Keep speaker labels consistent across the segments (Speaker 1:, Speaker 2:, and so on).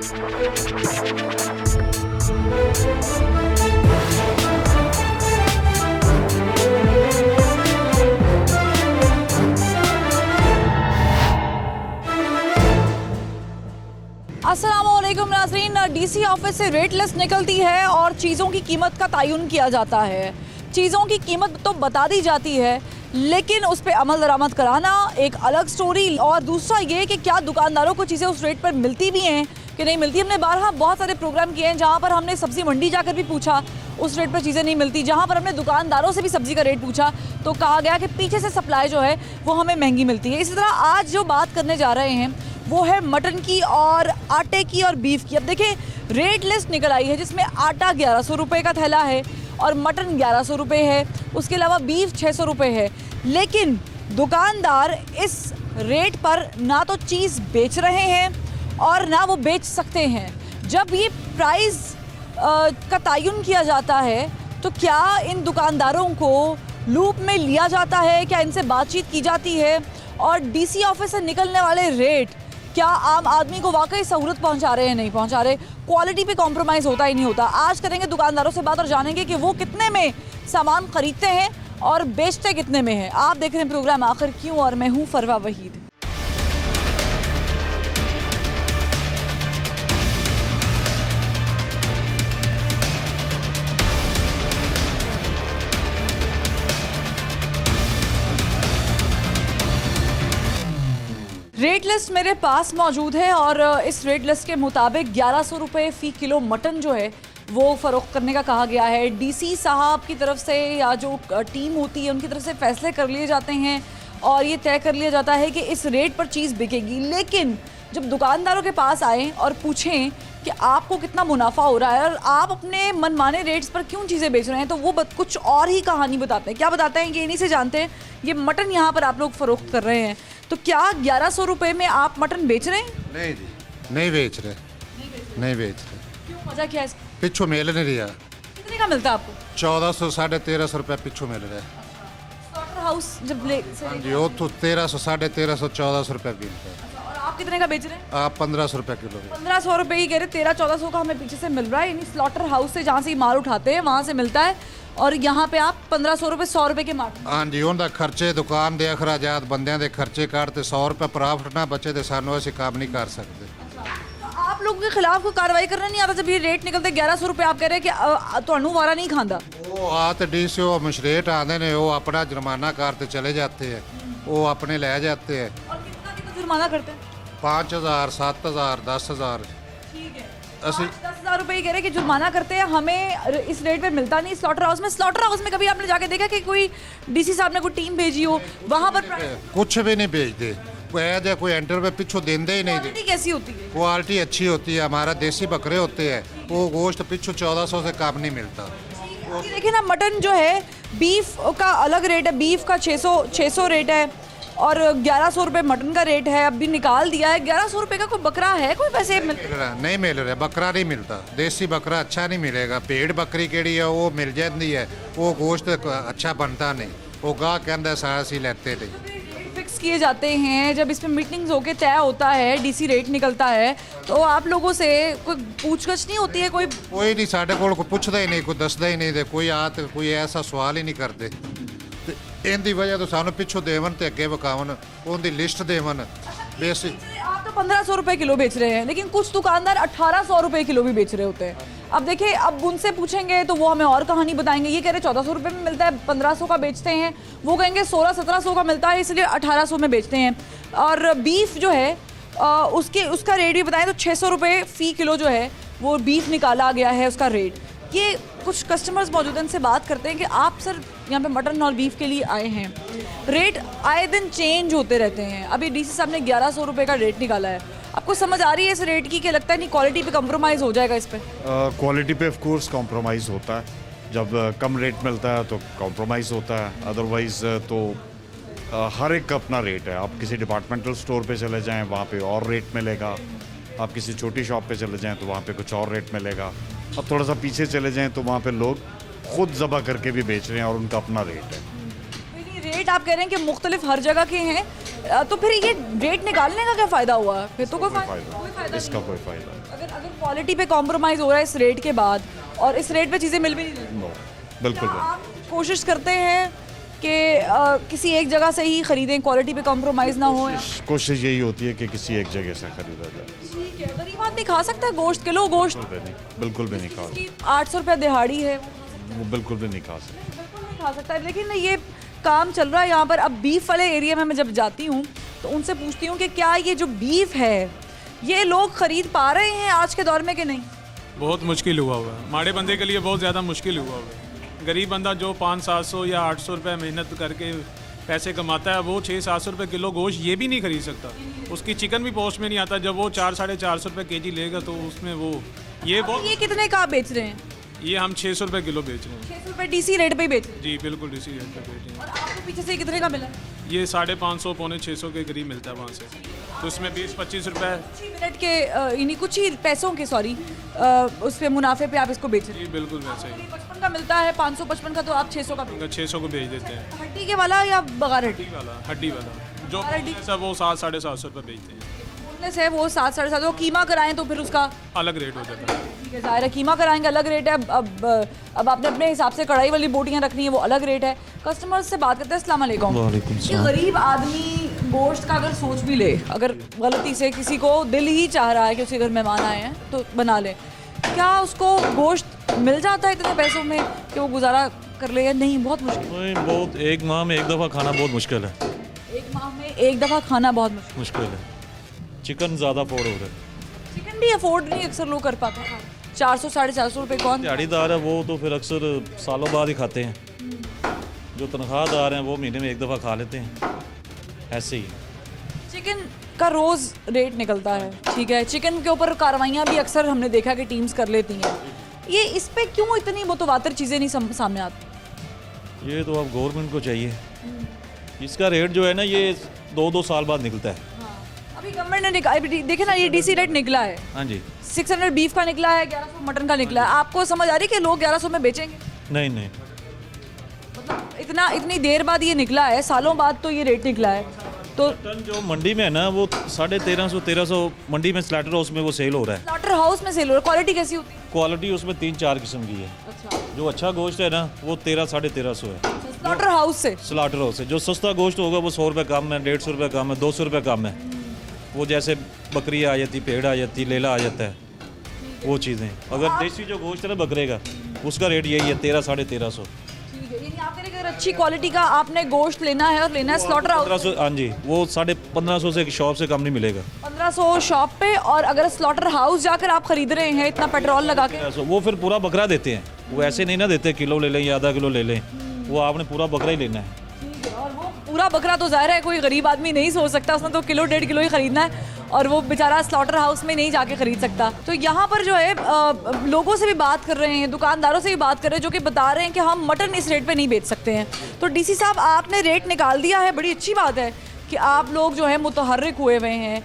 Speaker 1: अस्सलामुअलैकुम नाज़रीन, DC office से रेट लिस्ट निकलती है और चीज़ों की कीमत का तयन किया जाता है। चीज़ों की कीमत तो बता दी जाती है, लेकिन उस पर अमल दरामद कराना एक अलग स्टोरी। और दूसरा ये कि क्या दुकानदारों को चीज़ें उस रेट पर मिलती भी हैं कि नहीं मिलती। हमने बारहा बहुत सारे प्रोग्राम किए हैं जहाँ पर हमने सब्ज़ी मंडी जाकर भी पूछा, उस रेट पर चीज़ें नहीं मिलती। जहाँ पर हमने दुकानदारों से भी सब्ज़ी का रेट पूछा तो कहा गया कि पीछे से सप्लाई जो है वो हमें महंगी मिलती है। इसी तरह आज जो बात करने जा रहे हैं वो है मटन की और आटे की और बीफ की। अब देखिए, रेट लिस्ट निकल आई है जिसमें आटा 1100 रुपये का थैला है और मटन 1100 रुपये है, उसके अलावा बीफ 600 रुपये है। लेकिन दुकानदार इस रेट पर ना तो चीज़ बेच रहे हैं और ना वो बेच सकते हैं। जब ये प्राइस का तयन किया जाता है तो क्या इन दुकानदारों को लूप में लिया जाता है, क्या इनसे बातचीत की जाती है? और डीसी ऑफिस से निकलने वाले रेट क्या आम आदमी को वाकई सहूलत पहुंचा रहे हैं, नहीं पहुंचा रहे? क्वालिटी पे कॉम्प्रोमाइज़ होता ही नहीं होता। आज करेंगे दुकानदारों से बात और जानेंगे कि वो कितने में सामान खरीदते हैं और बेचते कितने में हैं। आप देख रहे हैं प्रोग्राम आखिर क्यों और मैं हूँ फरवा वहीद। रेट लिस्ट मेरे पास मौजूद है और इस रेट लिस्ट के मुताबिक 1100 रुपये फ़ी किलो मटन जो है वो फ़रोख्त करने का कहा गया है। डीसी साहब की तरफ से या जो टीम होती है उनकी तरफ से फ़ैसले कर लिए जाते हैं और ये तय कर लिया जाता है कि इस रेट पर चीज़ बिकेगी। लेकिन जब दुकानदारों के पास आएँ और पूछें कि आपको कितना मुनाफा हो रहा है और आप अपने मनमाने रेट्स पर क्यों चीज़ें बेच रहे हैं, तो वो कुछ और ही कहानी बताते हैं। क्या बताते हैं ये इन्हीं से जानते हैं। ये मटन यहाँ पर आप लोग फ़रोख्त कर रहे हैं, तो क्या 1100 रुपये में आप मटन बेच रहे हैं?
Speaker 2: नहीं जी, नहीं बेच रहे।
Speaker 1: क्यों, वजह क्या है इसकी?
Speaker 2: पिछू मिल नहीं रहा।
Speaker 1: कितने का मिलता है आपको?
Speaker 2: 1400 1350 रुपये पिछू मिल रहा है।
Speaker 1: स्लॉटर हाउस जब ले
Speaker 2: हाँ जी, वो तो 1300 1350 1400 रुपये मिलता है।
Speaker 1: और आप कितने का बेच रहे हैं?
Speaker 2: आप 1500 रुपये किलो।
Speaker 1: 1500 रुपये ही कह रहे, 1300-1400 का हमें पीछे से मिल रहा है। यानी स्लॉटर हाउस से जहाँ से माल उठाते हैं वहाँ से मिलता है और यहाँ पे आप 1500 रुपये 100 रुपये के मार्ट।
Speaker 2: हाँ जी, उनका खर्चे दुकान के अखराजात बंदियां दे खर्चे काटते 100 रुपये प्रॉफिट ना बचे तो सानू ऐसे काम नहीं कर सकते।
Speaker 1: तो आप लोगों के खिलाफ कोई कार्रवाई करना नहीं आता जब ये रेट निकलते 1100 रुपये आप कह रहे हैं कि तुहानू वारा नहीं खांदा?
Speaker 2: वो आते DCO मजिस्ट्रेट आते हैं, वो अपना जुर्माना करते चले जाते हैं, वो अपने ले जाते हैं।
Speaker 1: और कितना कितना जुर्माना करते हैं?
Speaker 2: 5000 7000 10,000।
Speaker 1: ठीक है,
Speaker 2: असली
Speaker 1: 10,000 रुपये ही कह रहे कि जुर्माना करते हैं, हमें इस रेट पे मिलता नहीं। स्लॉटर हाउस में, स्लॉटर हाउस में कभी आपने जाके देखा कि कोई डीसी साहब ने कोई टीम भेजी हो वहाँ पर?
Speaker 2: कुछ भी नहीं बेचते, कोई एंटर पे पिछू देंदे ही नहीं।
Speaker 1: क्वालिटी कैसी होती है?
Speaker 2: क्वालिटी अच्छी होती है, हमारा देसी बकरे होते हैं, वो गोश्त पिछू 1400 से कम नहीं मिलता।
Speaker 1: देखिए ना, मटन जो है बीफ का अलग रेट है, बीफ का 600 रेट है और 1100 रुपये मटन का रेट है। अभी निकाल दिया है। 1100 रुपये का कोई बकरा है कोई वैसे?
Speaker 2: नहीं मिल रहा, बकरा नहीं मिलता। देसी बकरा अच्छा नहीं मिलेगा। भेड़ बकरी केड़ी है वो मिल जाती है, वो गोश्त अच्छा बनता नहीं, वो गाह कहता सारा सी लेते नहीं।
Speaker 1: फिक्स किए जाते हैं, जब इसमें मीटिंग्स होके तय होता है, डीसी रेट निकलता है, तो आप लोगों से कोई पूछगछ नहीं होती है? कोई
Speaker 2: नहीं, साढ़े को पूछता ही नहीं, कोई दसदा ही नहीं, कोई आते कोई ऐसा सवाल ही नहीं करते। इनकी वजह तो सानू पिछू देवन ते अगे वकावन, उनकी लिस्ट देवन। बेसिक
Speaker 1: आप तो 1500 रुपये किलो बेच रहे हैं, लेकिन कुछ दुकानदार 1800 रुपये किलो भी बेच रहे होते हैं। अब देखिए, अब उनसे पूछेंगे तो वो हमें और कहानी बताएंगे। ये कह रहे 1400 रुपये में मिलता है, 1500 का बेचते हैं, वो कहेंगे 1600-1700 का मिलता है इसलिए 1800 में बेचते हैं। और बीफ जो है उसका रेट भी बताएं तो 600 रुपये फ़ी किलो जो है वो बीफ निकाला गया है उसका रेट। ये कुछ कस्टमर्स मौजूद हैं, इनसे बात करते हैं कि आप सर यहाँ पे मटन और बीफ के लिए आए हैं, रेट आए दिन चेंज होते रहते हैं। अभी डीसी साहब ने 1100 रुपये का रेट निकाला है, आपको समझ आ रही है इस रेट की? कि लगता है नहीं क्वालिटी पे कम्प्रोमाइज़ हो जाएगा इस पर?
Speaker 3: क्वालिटी पे ऑफ कोर्स कॉम्प्रोमाइज़ होता है, जब कम रेट मिलता है तो कॉम्प्रोमाइज़ होता है, अदरवाइज़ तो हर एक का अपना रेट है। आप किसी डिपार्टमेंटल स्टोर पे चले जाएं वहाँ पे और रेट मिलेगा, आप किसी छोटी शॉप पे चले जाएं तो वहाँ पे कुछ और रेट मिलेगा। अब थोड़ा सा पीछे चले जाएं तो वहाँ पे लोग खुद ज़बा करके भी बेच रहे हैं और उनका अपना रेट है।
Speaker 1: रेट आप कह रहे हैं कि मुख्तलिफ हर जगह के हैं, तो फिर ये रेट निकालने का क्या फ़ायदा हुआ? फिर तो कोई
Speaker 3: कोई
Speaker 1: फ़ायदा
Speaker 3: फायदा इसका कोई फायदा
Speaker 1: अगर अगर क्वालिटी पे कॉम्प्रोमाइज़ हो रहा है इस रेट के बाद और इस रेट पे चीज़ें मिल भी नहीं रही,
Speaker 3: नो बिल्कुल
Speaker 1: क्या
Speaker 3: नहीं।
Speaker 1: आप कोशिश करते हैं कि किसी एक जगह से ही खरीदें, क्वालिटी पे कॉम्प्रोमाइज़ ना हो?
Speaker 3: कोशिश यही होती है कि किसी एक जगह से खरीदा जाए।
Speaker 1: ठीक है, गरीब आदमी खा सकता है गोश्त, किलो गोश्त
Speaker 3: बिल्कुल भी नहीं खा
Speaker 1: की 800 रुपया दिहाड़ी है,
Speaker 3: वो बिल्कुल भी नहीं खा सकते।
Speaker 1: बिल्कुल नहीं खा सकता है। लेकिन ये काम चल रहा है यहाँ पर। अब बीफ वाले एरिया में मैं जब जाती हूँ तो उनसे पूछती हूँ कि क्या ये जो बीफ है ये लोग खरीद पा रहे हैं आज के दौर में कि नहीं?
Speaker 4: बहुत मुश्किल हुआ हुआ है, माड़े बंदे के लिए बहुत ज़्यादा मुश्किल हुआ हुआ है। गरीब बंदा जो 500-700 या 800 रुपये मेहनत करके पैसे कमाता है, वो 600-700 रुपये किलो गोश्त ये भी नहीं खरीद सकता। उसकी चिकन भी पोस्ट में नहीं आता। जब वो 400-450 रुपये केजी लेगा तो उसमें वो ये बहुत
Speaker 1: ये कितने का आप बेच रहे हैं?
Speaker 4: ये हम 600 रुपये किलो बेच रहे हैं।
Speaker 1: 600 रुपये डीसी रेट पे ही बेच रहे हैं।
Speaker 4: जी बिल्कुल इसी रेट पे बेच रहे हैं।
Speaker 1: और आपको पीछे से कितने का मिला?
Speaker 4: ये 550 पौने 600 के करीब मिलता है वहाँ से। तो उसमें 20-25 रुपये
Speaker 1: कुछ ही मिनट के यानी कुछ ही पैसों के उस पे मुनाफे पे आप इसको बेच रहे
Speaker 4: जी बिल्कुल वैसे ही।
Speaker 1: हैं। 55 का मिलता है, 555 का, तो आप 600 का बेच रहे
Speaker 4: 600 को बेच देते हैं।
Speaker 1: हैं। हड्डी के वाला या बगैर हड्डी?
Speaker 4: हड्डी वाला जो
Speaker 1: हड्डी।
Speaker 4: सब वो 700-750 रुपये बेचते हैं।
Speaker 1: बोनलेस है वो 7-7.5। वो कीमा कराएं तो फिर उसका
Speaker 4: अलग रेट हो जाता है।
Speaker 1: ठीक है, ज़ाहिर है कीमा कराएंगे अलग रेट है। अब आपने अपने हिसाब से कढ़ाई वाली बोटियाँ रखनी है, वो अलग रेट है। कस्टमर्स से बात करते हैं। अस्सलाम वालेकुम।
Speaker 5: वालेकुम
Speaker 1: ये
Speaker 5: सलाम।
Speaker 1: गरीब आदमी गोश्त का अगर सोच भी ले, अगर गलती से किसी को दिल ही चाह रहा है कि उसके घर मेहमान आए हैं तो बना ले, क्या उसको गोश्त मिल जाता है इतने पैसों में कि वो गुजारा कर ले या नहीं? बहुत मुश्किल।
Speaker 5: नहीं, बहुत एक माह में एक दफ़ा खाना बहुत मुश्किल है।
Speaker 1: एक माह में एक दफ़ा खाना बहुत मुश्किल।
Speaker 5: मुश्किल है। चिकन ज़्यादा अफोर्ड हो रहा है।
Speaker 1: चिकन भी अफोर्ड नहीं अक्सर लोग कर पाते हैं। 400-450 रुपये कौन?
Speaker 5: दिहाड़ीदार है वो तो फिर अक्सर सालों बाद ही खाते हैं। जो तनख्वाहदार हैं वो महीने में एक दफ़ा खा लेते हैं। ऐसे ही
Speaker 1: चिकन का रोज़ रेट निकलता है, ठीक है। चिकन के ऊपर कार्रवाइयाँ भी अक्सर हमने देखा कि टीम्स कर लेती हैं। ये इस पे क्यों इतनी मुतवातिर चीज़ें नहीं सामने आती?
Speaker 5: ये तो अब गवर्नमेंट को चाहिए। इसका रेट जो है ना ये 2-2 साल बाद निकलता है।
Speaker 1: अभी गवर्नमेंट ने देखे ना, ये डीसी रेट निकला है।
Speaker 5: हाँ जी।
Speaker 1: 600 बीफ का निकला है, 1100 मटन का निकला है। आपको समझ आ रही है कि लोग 1100 में बेचेंगे?
Speaker 5: नहीं नहीं,
Speaker 1: मतलब इतनी देर बाद ये निकला है, सालों बाद तो ये रेट निकला है। तो
Speaker 5: मटन जो मंडी में है ना वो 1350-1300 मंडी में स्लैटर हाउस में वो सेल हो रहा है।
Speaker 1: स्लॉटर हाउस में सेल हो रहा है। क्वालिटी कैसी होती है?
Speaker 5: क्वालिटी उसमें 3-4 किस्म की है।
Speaker 1: अच्छा,
Speaker 5: जो अच्छा गोश्त है ना वो 1300-1350 है
Speaker 1: स्लॉटर हाउस से।
Speaker 5: स्लाटर हाउस से। जो सस्ता गोश्त होगा वो 100 रुपये कम है, 150 रुपये कम है, 200 रुपये कम है। वो जैसे बकरी आ जाती, भेड़ आ जाती, लेला आ जाता है, वो चीज़ें। अगर देसी जो गोश्त है ना बकरे का, उसका रेट यही है 1300-1350।
Speaker 1: ठीक है, यानी आप कह रहे हैं कि अगर अच्छी क्वालिटी का आपने गोश्त लेना है और लेना है स्लॉटर हाउस
Speaker 5: 1500, हाँ जी, वो 1550 से शॉप से कम नहीं मिलेगा।
Speaker 1: 1500 शॉप पे, और अगर स्लॉटर हाउस जाकर आप खरीद रहे हैं इतना पेट्रोल लगा के?
Speaker 5: 1300 वो फिर पूरा बकरा देते हैं। वो ऐसे नहीं ना देते किलो ले लें या आधा किलो ले लें, वो आपने पूरा बकरा ही लेना है।
Speaker 1: ठीक है, और वो पूरा बकरा तो ज़ाहिर है कोई गरीब आदमी नहीं सोच सकता, उसने तो किलो 1.5 किलो ही खरीदना है, और वो बेचारा स्लॉटर हाउस में नहीं जाके खरीद सकता। तो यहाँ पर जो है लोगों से भी बात कर रहे हैं, दुकानदारों से भी बात कर रहे हैं, जो कि बता रहे हैं कि हम मटन इस रेट पे नहीं बेच सकते हैं। तो डीसी साहब, आपने रेट निकाल दिया है, बड़ी अच्छी बात है कि आप लोग जो है मुतहर्रिक हुए हुए हैं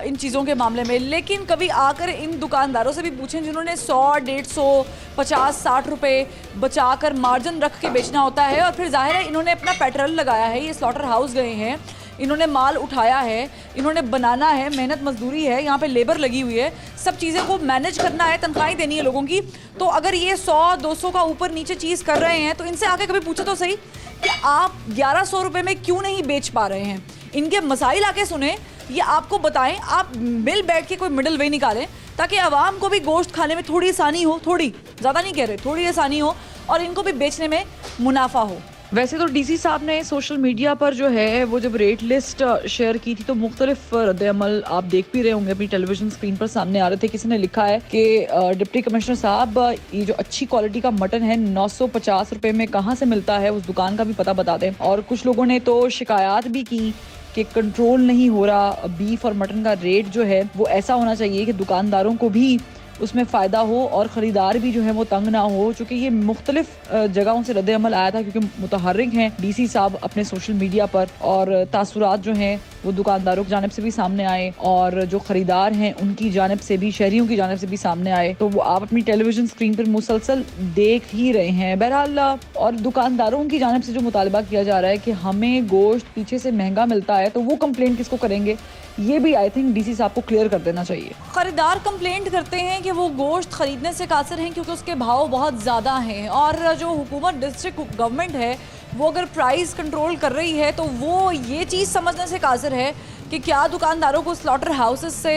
Speaker 1: इन चीज़ों के मामले में। लेकिन कभी आकर इन दुकानदारों से भी पूछें जिन्होंने 100, 150, 50, 60 रुपये बचा कर मार्जिन रख के बेचना होता है, और फिर जाहिर है इन्होंने अपना पेट्रोल लगाया है, ये स्लॉटर हाउस गए हैं, इन्होंने माल उठाया है, इन्होंने बनाना है, मेहनत मजदूरी है, यहाँ पे लेबर लगी हुई है, सब चीज़ें को मैनेज करना है, तनख्वाहें देनी है लोगों की। तो अगर ये 100-200 का ऊपर नीचे चीज़ कर रहे हैं तो इनसे आके कभी पूछो तो सही कि आप 1100 रुपये में क्यों नहीं बेच पा रहे हैं। इनके मसाइल आके सुने, ये आपको बताएं, आप मिल बैठ के कोई मिडल वे निकालें ताकि आवाम को भी गोश्त खाने में थोड़ी आसानी हो, थोड़ी ज़्यादा नहीं कह रहे, थोड़ी आसानी हो, और इनको भी बेचने में मुनाफा हो। वैसे तो डीसी साहब ने सोशल मीडिया पर जो है वो जब रेट लिस्ट शेयर की थी तो मुख्तलिफ रद्द-ए-अमल आप देख भी रहे होंगे, अपनी टेलीविजन स्क्रीन पर सामने आ रहे थे। किसी ने लिखा है कि डिप्टी कमिश्नर साहब, ये जो अच्छी क्वालिटी का मटन है 950 रुपये में कहाँ से मिलता है, उस दुकान का भी पता बता दें। और कुछ लोगों ने तो शिकायत भी की कि कंट्रोल नहीं हो रहा बीफ और मटन का रेट जो है वो ऐसा होना चाहिए कि दुकानदारों को भी उसमें फ़ायदा हो और ख़रीदार भी जो है वो तंग ना हो, चूँकि ये मुख्तलिफ जगहों से रद्द अमल आया था, क्योंकि मुतहर्रिक हैं डीसी साहब अपने सोशल मीडिया पर, और तासुरात जो हैं वो दुकानदारों की जानिब से भी सामने आए और जो ख़रीदार हैं उनकी जानिब से भी, शहरियों की जानिब से भी सामने आए। तो वो आप अपनी टेलीविज़न स्क्रीन पर मुसलसल देख ही रहे हैं। बहरहाल, और दुकानदारों की जानिब से जो मुतालबा किया जा रहा है कि हमें गोश्त पीछे से महंगा मिलता है, तो वो कंप्लेंट किसको करेंगे, ये भी आई थिंक डीसी साहब को क्लियर कर देना चाहिए। खरीदार कंप्लेंट करते हैं कि वो गोश्त खरीदने से कासिर हैं क्योंकि उसके भाव बहुत ज़्यादा हैं, और जो हुकूमत डिस्ट्रिक्ट गवर्नमेंट है वो अगर प्राइस कंट्रोल कर रही है तो वो ये चीज़ समझने से कासिर है कि क्या दुकानदारों को स्लॉटर हाउसेस से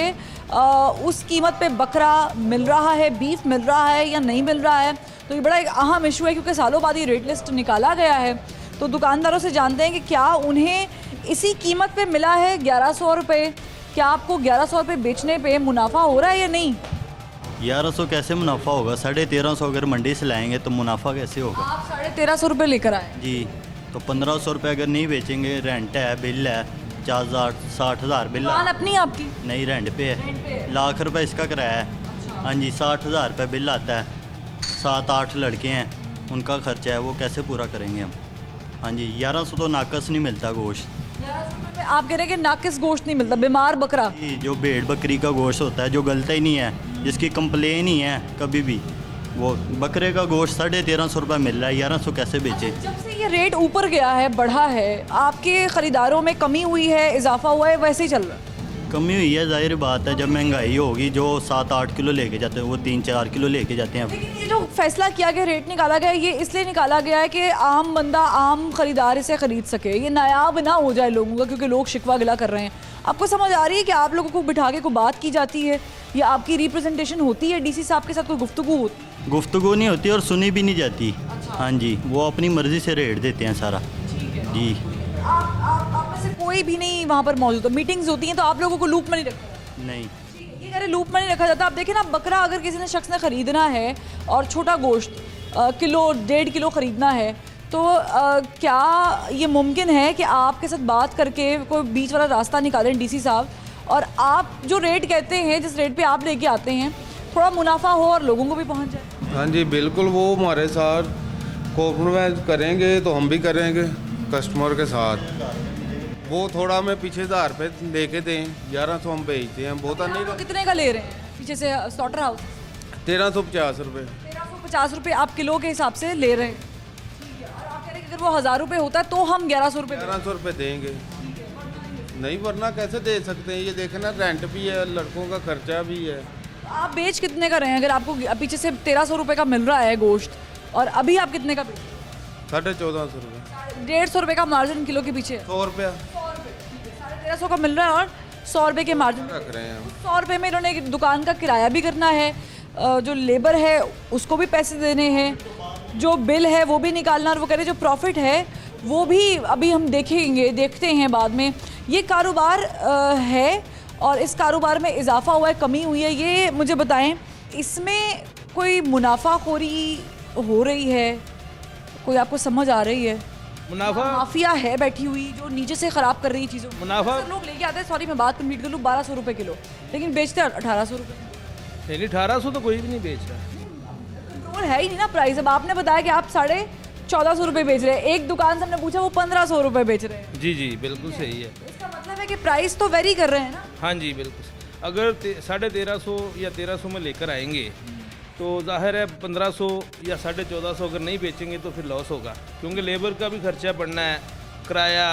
Speaker 1: उस कीमत पे बकरा मिल रहा है, बीफ मिल रहा है या नहीं मिल रहा है। तो ये बड़ा एक अहम इशू है, क्योंकि सालों बाद ये रेट लिस्ट निकाला गया है। तो दुकानदारों से जानते हैं कि क्या उन्हें इसी कीमत पे मिला है 1100 रुपये, क्या आपको 1100 रुपये बेचने पे मुनाफा हो रहा है या नहीं?
Speaker 6: 1100 कैसे मुनाफा होगा? 1350 अगर मंडी से लाएंगे तो मुनाफा कैसे होगा?
Speaker 1: आप 1350 रुपये लेकर आए
Speaker 6: जी, तो 1500 रुपये अगर नहीं बेचेंगे, रेंट है, बिल है, 50,000 बिल
Speaker 1: दुकान
Speaker 6: है।
Speaker 1: अपनी आपकी?
Speaker 6: नहीं, रेंट पे है। लाख रुपए इसका किराया है। हाँ जी, 60,000 रुपये बिल आता है। 7-8 लड़के हैं, उनका खर्चा है, वो कैसे पूरा करेंगे हम? हाँ जी, 1100 तो नाकस नहीं मिलता गोश्त।
Speaker 1: 1100 रुपये में आप कह रहे हैं कि नाकिस गोश्त नहीं मिलता, बीमार बकरा?
Speaker 6: जी, जो भेड़ बकरी का गोश्त होता है, जो गलता ही नहीं है, जिसकी कंप्लेन ही है कभी भी, वो बकरे का गोश्त 1350 रुपये मिल रहा है, 1100 कैसे बेचे?
Speaker 1: जब से ये रेट ऊपर गया है, बढ़ा है, आपके ख़रीदारों में कमी हुई है, इजाफा हुआ है, वैसे ही चल रहा है?
Speaker 6: कमी हुई है, जाहिर बात है। जब महंगाई होगी, जो 7-8 किलो लेके जाते हैं वो 3-4 किलो लेके जाते हैं।
Speaker 1: लेकिन ये जो फैसला किया गया, रेट निकाला गया, ये इसलिए निकाला गया है कि आम बंदा, आम ख़रीदार इसे ख़रीद सके, ये नायाब ना हो जाए लोगों का, क्योंकि लोग शिकवा गिला कर रहे हैं। आपको समझ आ रही है कि आप लोगों को बिठा के कोई बात की जाती है या आपकी रिप्रेजेंटेशन होती है, डीसी साहब के साथ कोई गुफ्तगू होती है?
Speaker 6: गुफ्तगू नहीं होती और सुनी भी नहीं जाती। हाँ जी, वो अपनी मर्ज़ी से रेट देते हैं सारा। जी,
Speaker 1: आप में से कोई भी नहीं वहाँ पर मौजूद है? मीटिंग्स होती हैं तो आप लोगों को लूप में नहीं रखा?
Speaker 6: नहीं,
Speaker 1: ये कह रहे लूप में नहीं रखा जाता। आप देखें ना, बकरा अगर किसी ने शख्स ने ख़रीदना है और छोटा गोश्त किलो 1.5 किलो ख़रीदना है, तो क्या ये मुमकिन है कि आपके साथ बात करके कोई बीच वाला रास्ता निकालें डीसी साहब, और आप जो रेट कहते हैं, जिस रेट पे आप लेके आते हैं, थोड़ा मुनाफा हो और लोगों को भी पहुंच जाए?
Speaker 7: हाँ जी, बिल्कुल। वो हमारे साथ कॉम्प्रोमाइज़ करेंगे तो हम भी करेंगे कस्टमर के साथ। वो थोड़ा हमें पीछे 1000 रुपये लेके दें, 1100 हम बेचते हैं, बहुत नहीं।
Speaker 1: आप कितने का ले रहे हैं पीछे से स्लॉटर हाउस?
Speaker 7: 1350 रुपये।
Speaker 1: 1350 रुपये आप किलो के हिसाब से ले रहे हैं। ठीक है, और आप कह रहे हैं कि अगर वो 1000 रुपये होता है तो हम 1100 रुपये
Speaker 7: 1100 रुपये देंगे। नहीं, वरना कैसे दे सकते हैं? ये देखें ना, रेंट भी है, लड़कों का खर्चा भी है।
Speaker 1: आप बेच कितने का रहे हैं? अगर आपको पीछे से 1300 रुपये का मिल रहा है गोश्त, और अभी आप कितने का बेच रहे हैं?
Speaker 7: 1450 रुपये।
Speaker 1: 150 रुपये का मार्जिन किलो के पीछे है।
Speaker 7: 100 रुपया
Speaker 1: 1350 का मिल रहा है और 100 रुपये के मार्जिन
Speaker 7: रख रहे हैं हम।
Speaker 1: 100 रुपये में इन्होंने दुकान का किराया भी करना है, जो लेबर है उसको भी पैसे देने हैं, जो बिल है वो भी निकालना, और वो कह रहे जो प्रॉफिट है वो भी अभी हम देखते हैं बाद में। ये कारोबार है और इस कारोबार में इजाफा हुआ है, कमी हुई है, ये मुझे बताएं, इसमें कोई मुनाफाखोरी हो रही है? कोई आपको समझ आ रही है?
Speaker 8: मुनाफा
Speaker 1: माफिया है बैठी हुई जो नीचे से ख़राब कर रही है चीज़ों को?
Speaker 8: मुनाफा
Speaker 1: अक्सर लोग लेके आते हैं, सॉरी मैं बात कंप्लीट कर लूँ, 1200 रुपये किलो, लेकिन बेचते हैं 1800 रुपये।
Speaker 8: नहीं, 1800 तो कोई भी नहीं बेच रहा।
Speaker 1: कंट्रोल है ही नहीं ना प्राइस। अब आपने बताया कि आप 1450 रुपये बेच रहे हैं, एक दुकान से हमने पूछा वो 1500 रुपये बेच रहे हैं।
Speaker 8: जी जी, बिल्कुल सही है।
Speaker 1: इसका मतलब है कि प्राइस तो वेरी कर रहे हैं ना?
Speaker 8: हाँ जी, बिल्कुल। अगर 1350 या 1300 में लेकर आएंगे तो जाहिर है 1500 या 1450 अगर नहीं बेचेंगे तो फिर लॉस होगा, क्योंकि लेबर का भी खर्चा बढ़ना है, किराया,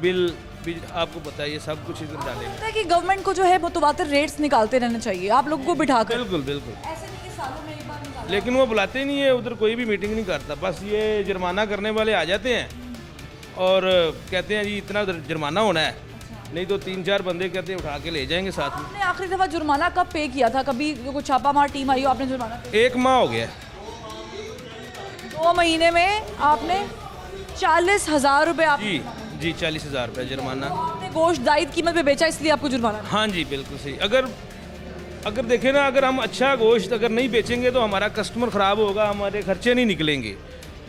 Speaker 8: बिल भी आपको बताइए, सब कुछ इधर डालेंगे।
Speaker 1: लगता है कि गवर्नमेंट को जो है मुतवातिर रेट्स निकालते रहने चाहिए, आप लोगों को बिठा कर।
Speaker 8: बिल्कुल बिल्कुल।
Speaker 1: ऐसे नहीं कि सालों में एक बार निकालते हैं।
Speaker 8: लेकिन वो बुलाते ही नहीं है, उधर कोई भी मीटिंग नहीं करता, बस ये जुर्माना करने वाले आ जाते हैं और कहते हैं जी इतना जुर्माना होना है, नहीं तो 3-4 बंदे कहते हैं उठा के ले जाएंगे साथ में।
Speaker 1: आपने आखिरी दफ़ा जुर्माना कब पे किया था? कभी कोई छापामार टीम आई हो, आपने जुर्माना पे?
Speaker 8: 1 माह हो गया।
Speaker 1: 2 महीने में आपने 40,000 रुपये आप
Speaker 8: जी जी, 40,000 रुपये जुर्माना।
Speaker 1: आपने गोश्त जायद कीमत पे बेचा, इसलिए आपको जुर्माना?
Speaker 8: हाँ जी, बिल्कुल सही। अगर देखें ना, अगर हम अच्छा गोश्त अगर नहीं बेचेंगे तो हमारा कस्टमर ख़राब होगा, हमारे खर्चे नहीं निकलेंगे।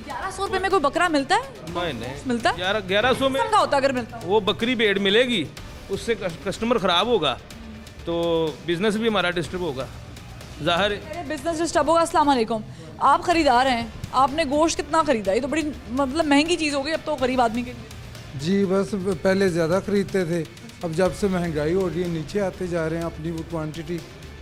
Speaker 1: 1100 रुपये में कोई बकरा मिलता है?
Speaker 8: नहीं,
Speaker 1: मिलता है?
Speaker 8: 1100 में
Speaker 1: का होता है अगर मिलता है?
Speaker 8: वो बकरी भेड़ मिलेगी, उससे कस्टमर ख़राब होगा तो बिज़नेस भी हमारा डिस्टर्ब होगा। ज़ाहिर
Speaker 1: बिजनेस डिस्टर्ब होगा। अस्सलाम वालेकुम, आप खरीदार हैं, आपने गोश्त कितना खरीदा? ये तो बड़ी मतलब महंगी चीज़ हो गई अब तो गरीब आदमी के लिए।
Speaker 9: जी बस पहले ज़्यादा ख़रीदते थे, अब जब से महंगाई हो रही है नीचे आते जा रहे हैं, अपनी वो क्वांटिटी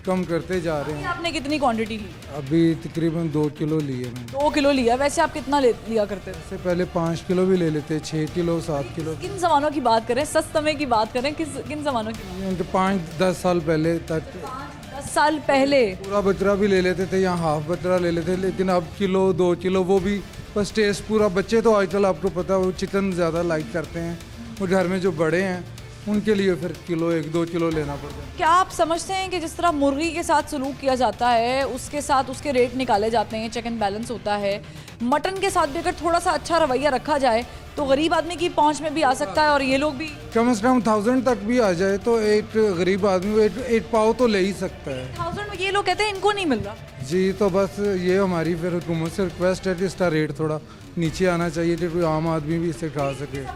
Speaker 9: कम करते जा रहे हैं।
Speaker 1: आपने कितनी क्वांटिटी ली?
Speaker 9: अभी तकरीबन 2 किलो लिए मैंने।
Speaker 1: 2 किलो लिया। वैसे आप कितना लिया करते थे?
Speaker 9: इससे पहले 5 किलो भी ले लेते, 6 किलो 7 किलो।
Speaker 1: किन ज़मानों की बात करें, सस्त समय की बात करें, किन ज़मानों की?
Speaker 9: 5-10 साल पहले तक
Speaker 1: 10 साल पहले
Speaker 9: पूरा बकरा भी ले लेते थे या हाफ बकरा ले लेते, लेकिन अब किलो 2 किलो वो भी बस टेस्ट पूरा। बच्चे तो आजकल आपको पता है वो चिकन ज़्यादा लाइक करते हैं, और घर में जो बड़े हैं उनके लिए फिर किलो 1-2 किलो लेना पड़ता है।
Speaker 1: क्या आप समझते हैं कि जिस तरह मुर्गी के साथ सलूक किया जाता है उसके साथ उसके रेट निकाले जाते हैं, चेक एंड बैलेंस होता है, मटन के साथ भी अगर थोड़ा सा अच्छा रवैया रखा जाए तो गरीब आदमी की पहुंच में भी आ सकता है और ये लोग भी
Speaker 9: कम से कम 1000 तक भी आ जाए तो एक गरीब आदमी 8 पाव तो ले ही सकता है।
Speaker 1: 1000 में ये लोग कहते हैं इनको नहीं मिल रहा।
Speaker 9: जी तो बस ये हमारी फिर हुकूमत से रिक्वेस्ट है कि इसका रेट थोड़ा नीचे आना चाहिए कि कोई आम आदमी भी इसे खा सके।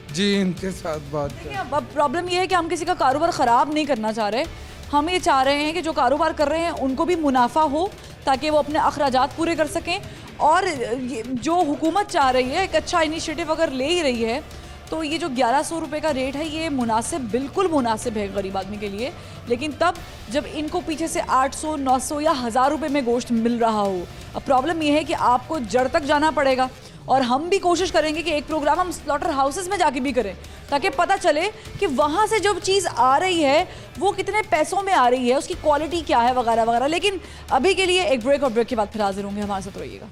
Speaker 9: जी इनके साथ बात कर।
Speaker 1: अब प्रॉब्लम ये है कि हम किसी का कारोबार ख़राब नहीं करना चाह रहे, हम ये चाह रहे हैं कि जो कारोबार कर रहे हैं उनको भी मुनाफा हो ताकि वो अपने अखराजात पूरे कर सकें। और जो हुकूमत चाह रही है एक अच्छा इनिशिएटिव अगर ले ही रही है तो ये जो 1100 रुपये का रेट है ये मुनासिब, बिल्कुल मुनासिब है गरीब आदमी के लिए, लेकिन तब जब इनको पीछे से 800, 900 या 1000 रुपये में गोश्त मिल रहा हो। अब प्रॉब्लम ये है कि आपको जड़ तक जाना पड़ेगा और हम भी कोशिश करेंगे कि एक प्रोग्राम हम स्लॉटर हाउसेस में जाके भी करें ताकि पता चले कि वहाँ से जो चीज़ आ रही है वो कितने पैसों में आ रही है, उसकी क्वालिटी क्या है वगैरह वगैरह। लेकिन अभी के लिए एक ब्रेक, और ब्रेक के बाद फिर हाजिर होंगे, हमारे साथ रहिएगा।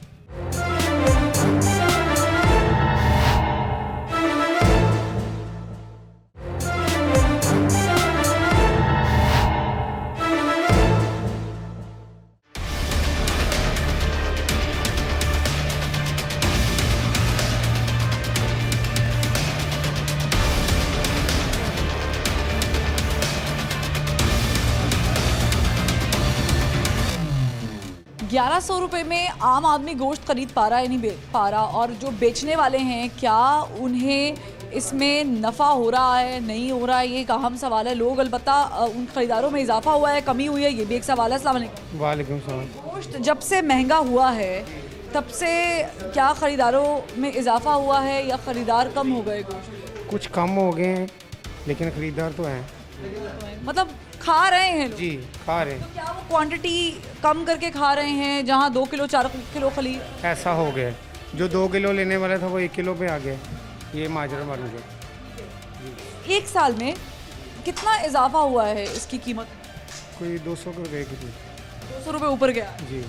Speaker 1: ₹1100 में आम आदमी गोश्त खरीद पा रहा है नहीं पा रहा, और जो बेचने वाले हैं क्या उन्हें इसमें नफ़ा हो रहा है नहीं हो रहा है, ये एक अहम सवाल है। लोग अलबत्ता उन खरीदारों में इजाफा हुआ है कमी हुई है, ये भी एक सवाल है। अस्सलाम वालेकुम।
Speaker 9: वालेकुम सलाम।
Speaker 1: गोश्त जब से महंगा हुआ है तब से क्या खरीदारों में इजाफा हुआ है या ख़रीदार कम हो गए? गोश्त
Speaker 10: कुछ कम हो गए हैं लेकिन ख़रीदार तो हैं।
Speaker 1: मतलब खा रहे हैं लोग।
Speaker 10: जी खा रहे हैं।
Speaker 1: तो क्या वो क्वांटिटी कम करके खा रहे हैं जहाँ 2 किलो 4 किलो खरीद?
Speaker 10: ऐसा हो गया है, जो 2 किलो लेने वाला था वो 1 किलो पे आ गया, ये माजरा बन गया।
Speaker 1: 1 साल में कितना इजाफा हुआ है इसकी कीमत?
Speaker 10: कोई 200 रुपये की थी।
Speaker 1: 200 रुपये ऊपर गया।
Speaker 10: जी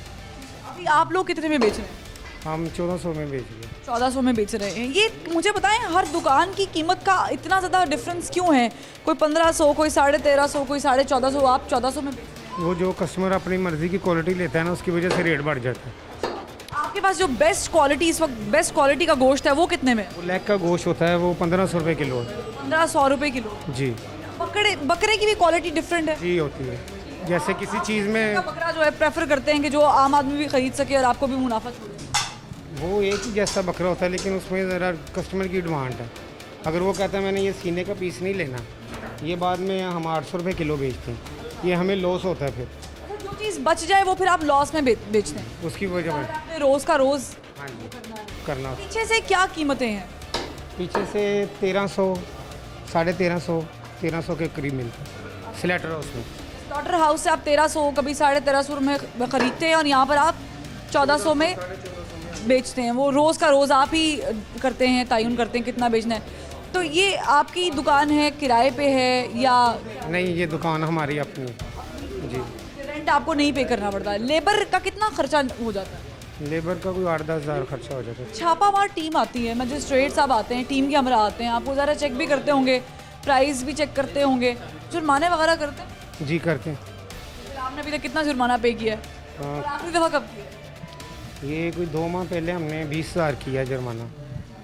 Speaker 1: अभी आप लोग कितने में बेच रहे हैं?
Speaker 10: हम 1400 में बेच गए।
Speaker 1: 1400 में बेच रहे हैं। ये मुझे बताएं हर दुकान की कीमत का इतना ज़्यादा डिफरेंस क्यों है? कोई 1500, कोई 1350, कोई 1450, आप 1400 में बेच रहे हैं।
Speaker 10: वो जो कस्टमर अपनी मर्ज़ी की क्वालिटी लेता है ना उसकी वजह से रेट बढ़ जाता है।
Speaker 1: आपके पास जो बेस्ट क्वालिटी इस वक्त बेस्ट क्वालिटी का गोश्त है वो कितने में?
Speaker 10: वो लेग का गोश्त होता है वो 1500 रुपये किलो है।
Speaker 1: 1500 रुपये किलो।
Speaker 10: जी
Speaker 1: बकरे की भी क्वालिटी डिफरेंट है?
Speaker 10: जी होती है। जैसे किसी चीज़ में
Speaker 1: बकरा जो है प्रेफर करते हैं कि जो आम आदमी भी खरीद सके और आपको भी मुनाफा छोड़े।
Speaker 10: वो एक ही जैसा बकरा होता है लेकिन उसमें ज़रा कस्टमर की डिमांड है। अगर वो कहता है मैंने ये सीने का पीस नहीं लेना, ये बाद में हम 800 रुपये किलो बेचते हैं, ये हमें लॉस होता है। फिर
Speaker 1: जो चीज़ बच जाए वो फिर आप लॉस में बेचते हैं।
Speaker 10: उसकी वजह में
Speaker 1: आपने रोज़ का रोज़
Speaker 10: हाँ जी करना।
Speaker 1: पीछे से क्या कीमतें हैं?
Speaker 10: पीछे से 1300, 1350, 1300 के करीब मिलता है स्लेटर हाउस में।
Speaker 1: स्लॉटर हाउस से आप 1300 कभी 1350 में ख़रीदते हैं और यहाँ पर आप 1400 में बेचते हैं। वो रोज़ का रोज़ आप ही करते हैं, तयन करते हैं कितना बेचना है। तो ये आपकी दुकान है, किराए पे है या?
Speaker 10: नहीं, ये दुकान हमारी अपनी। जी
Speaker 1: रेंट आपको नहीं पे करना पड़ता है। लेबर का कितना खर्चा हो जाता है?
Speaker 10: लेबर का कोई 8-10 हज़ार खर्चा हो जाता है।
Speaker 1: छापामार टीम आती है, मजिस्ट्रेट साहब आते हैं, टीम के हमरा आते हैं, आपको ज़रा चेक भी करते होंगे, प्राइस भी चेक करते होंगे, जुर्माने वगैरह करते हैं?
Speaker 10: जी करते हैं।
Speaker 1: फिर आपने अभी तक कितना जुर्माना पे किया है और आखिरी दफ़ा कब किया?
Speaker 10: ये कोई 2 माह पहले हमने 20,000 किया जुर्माना।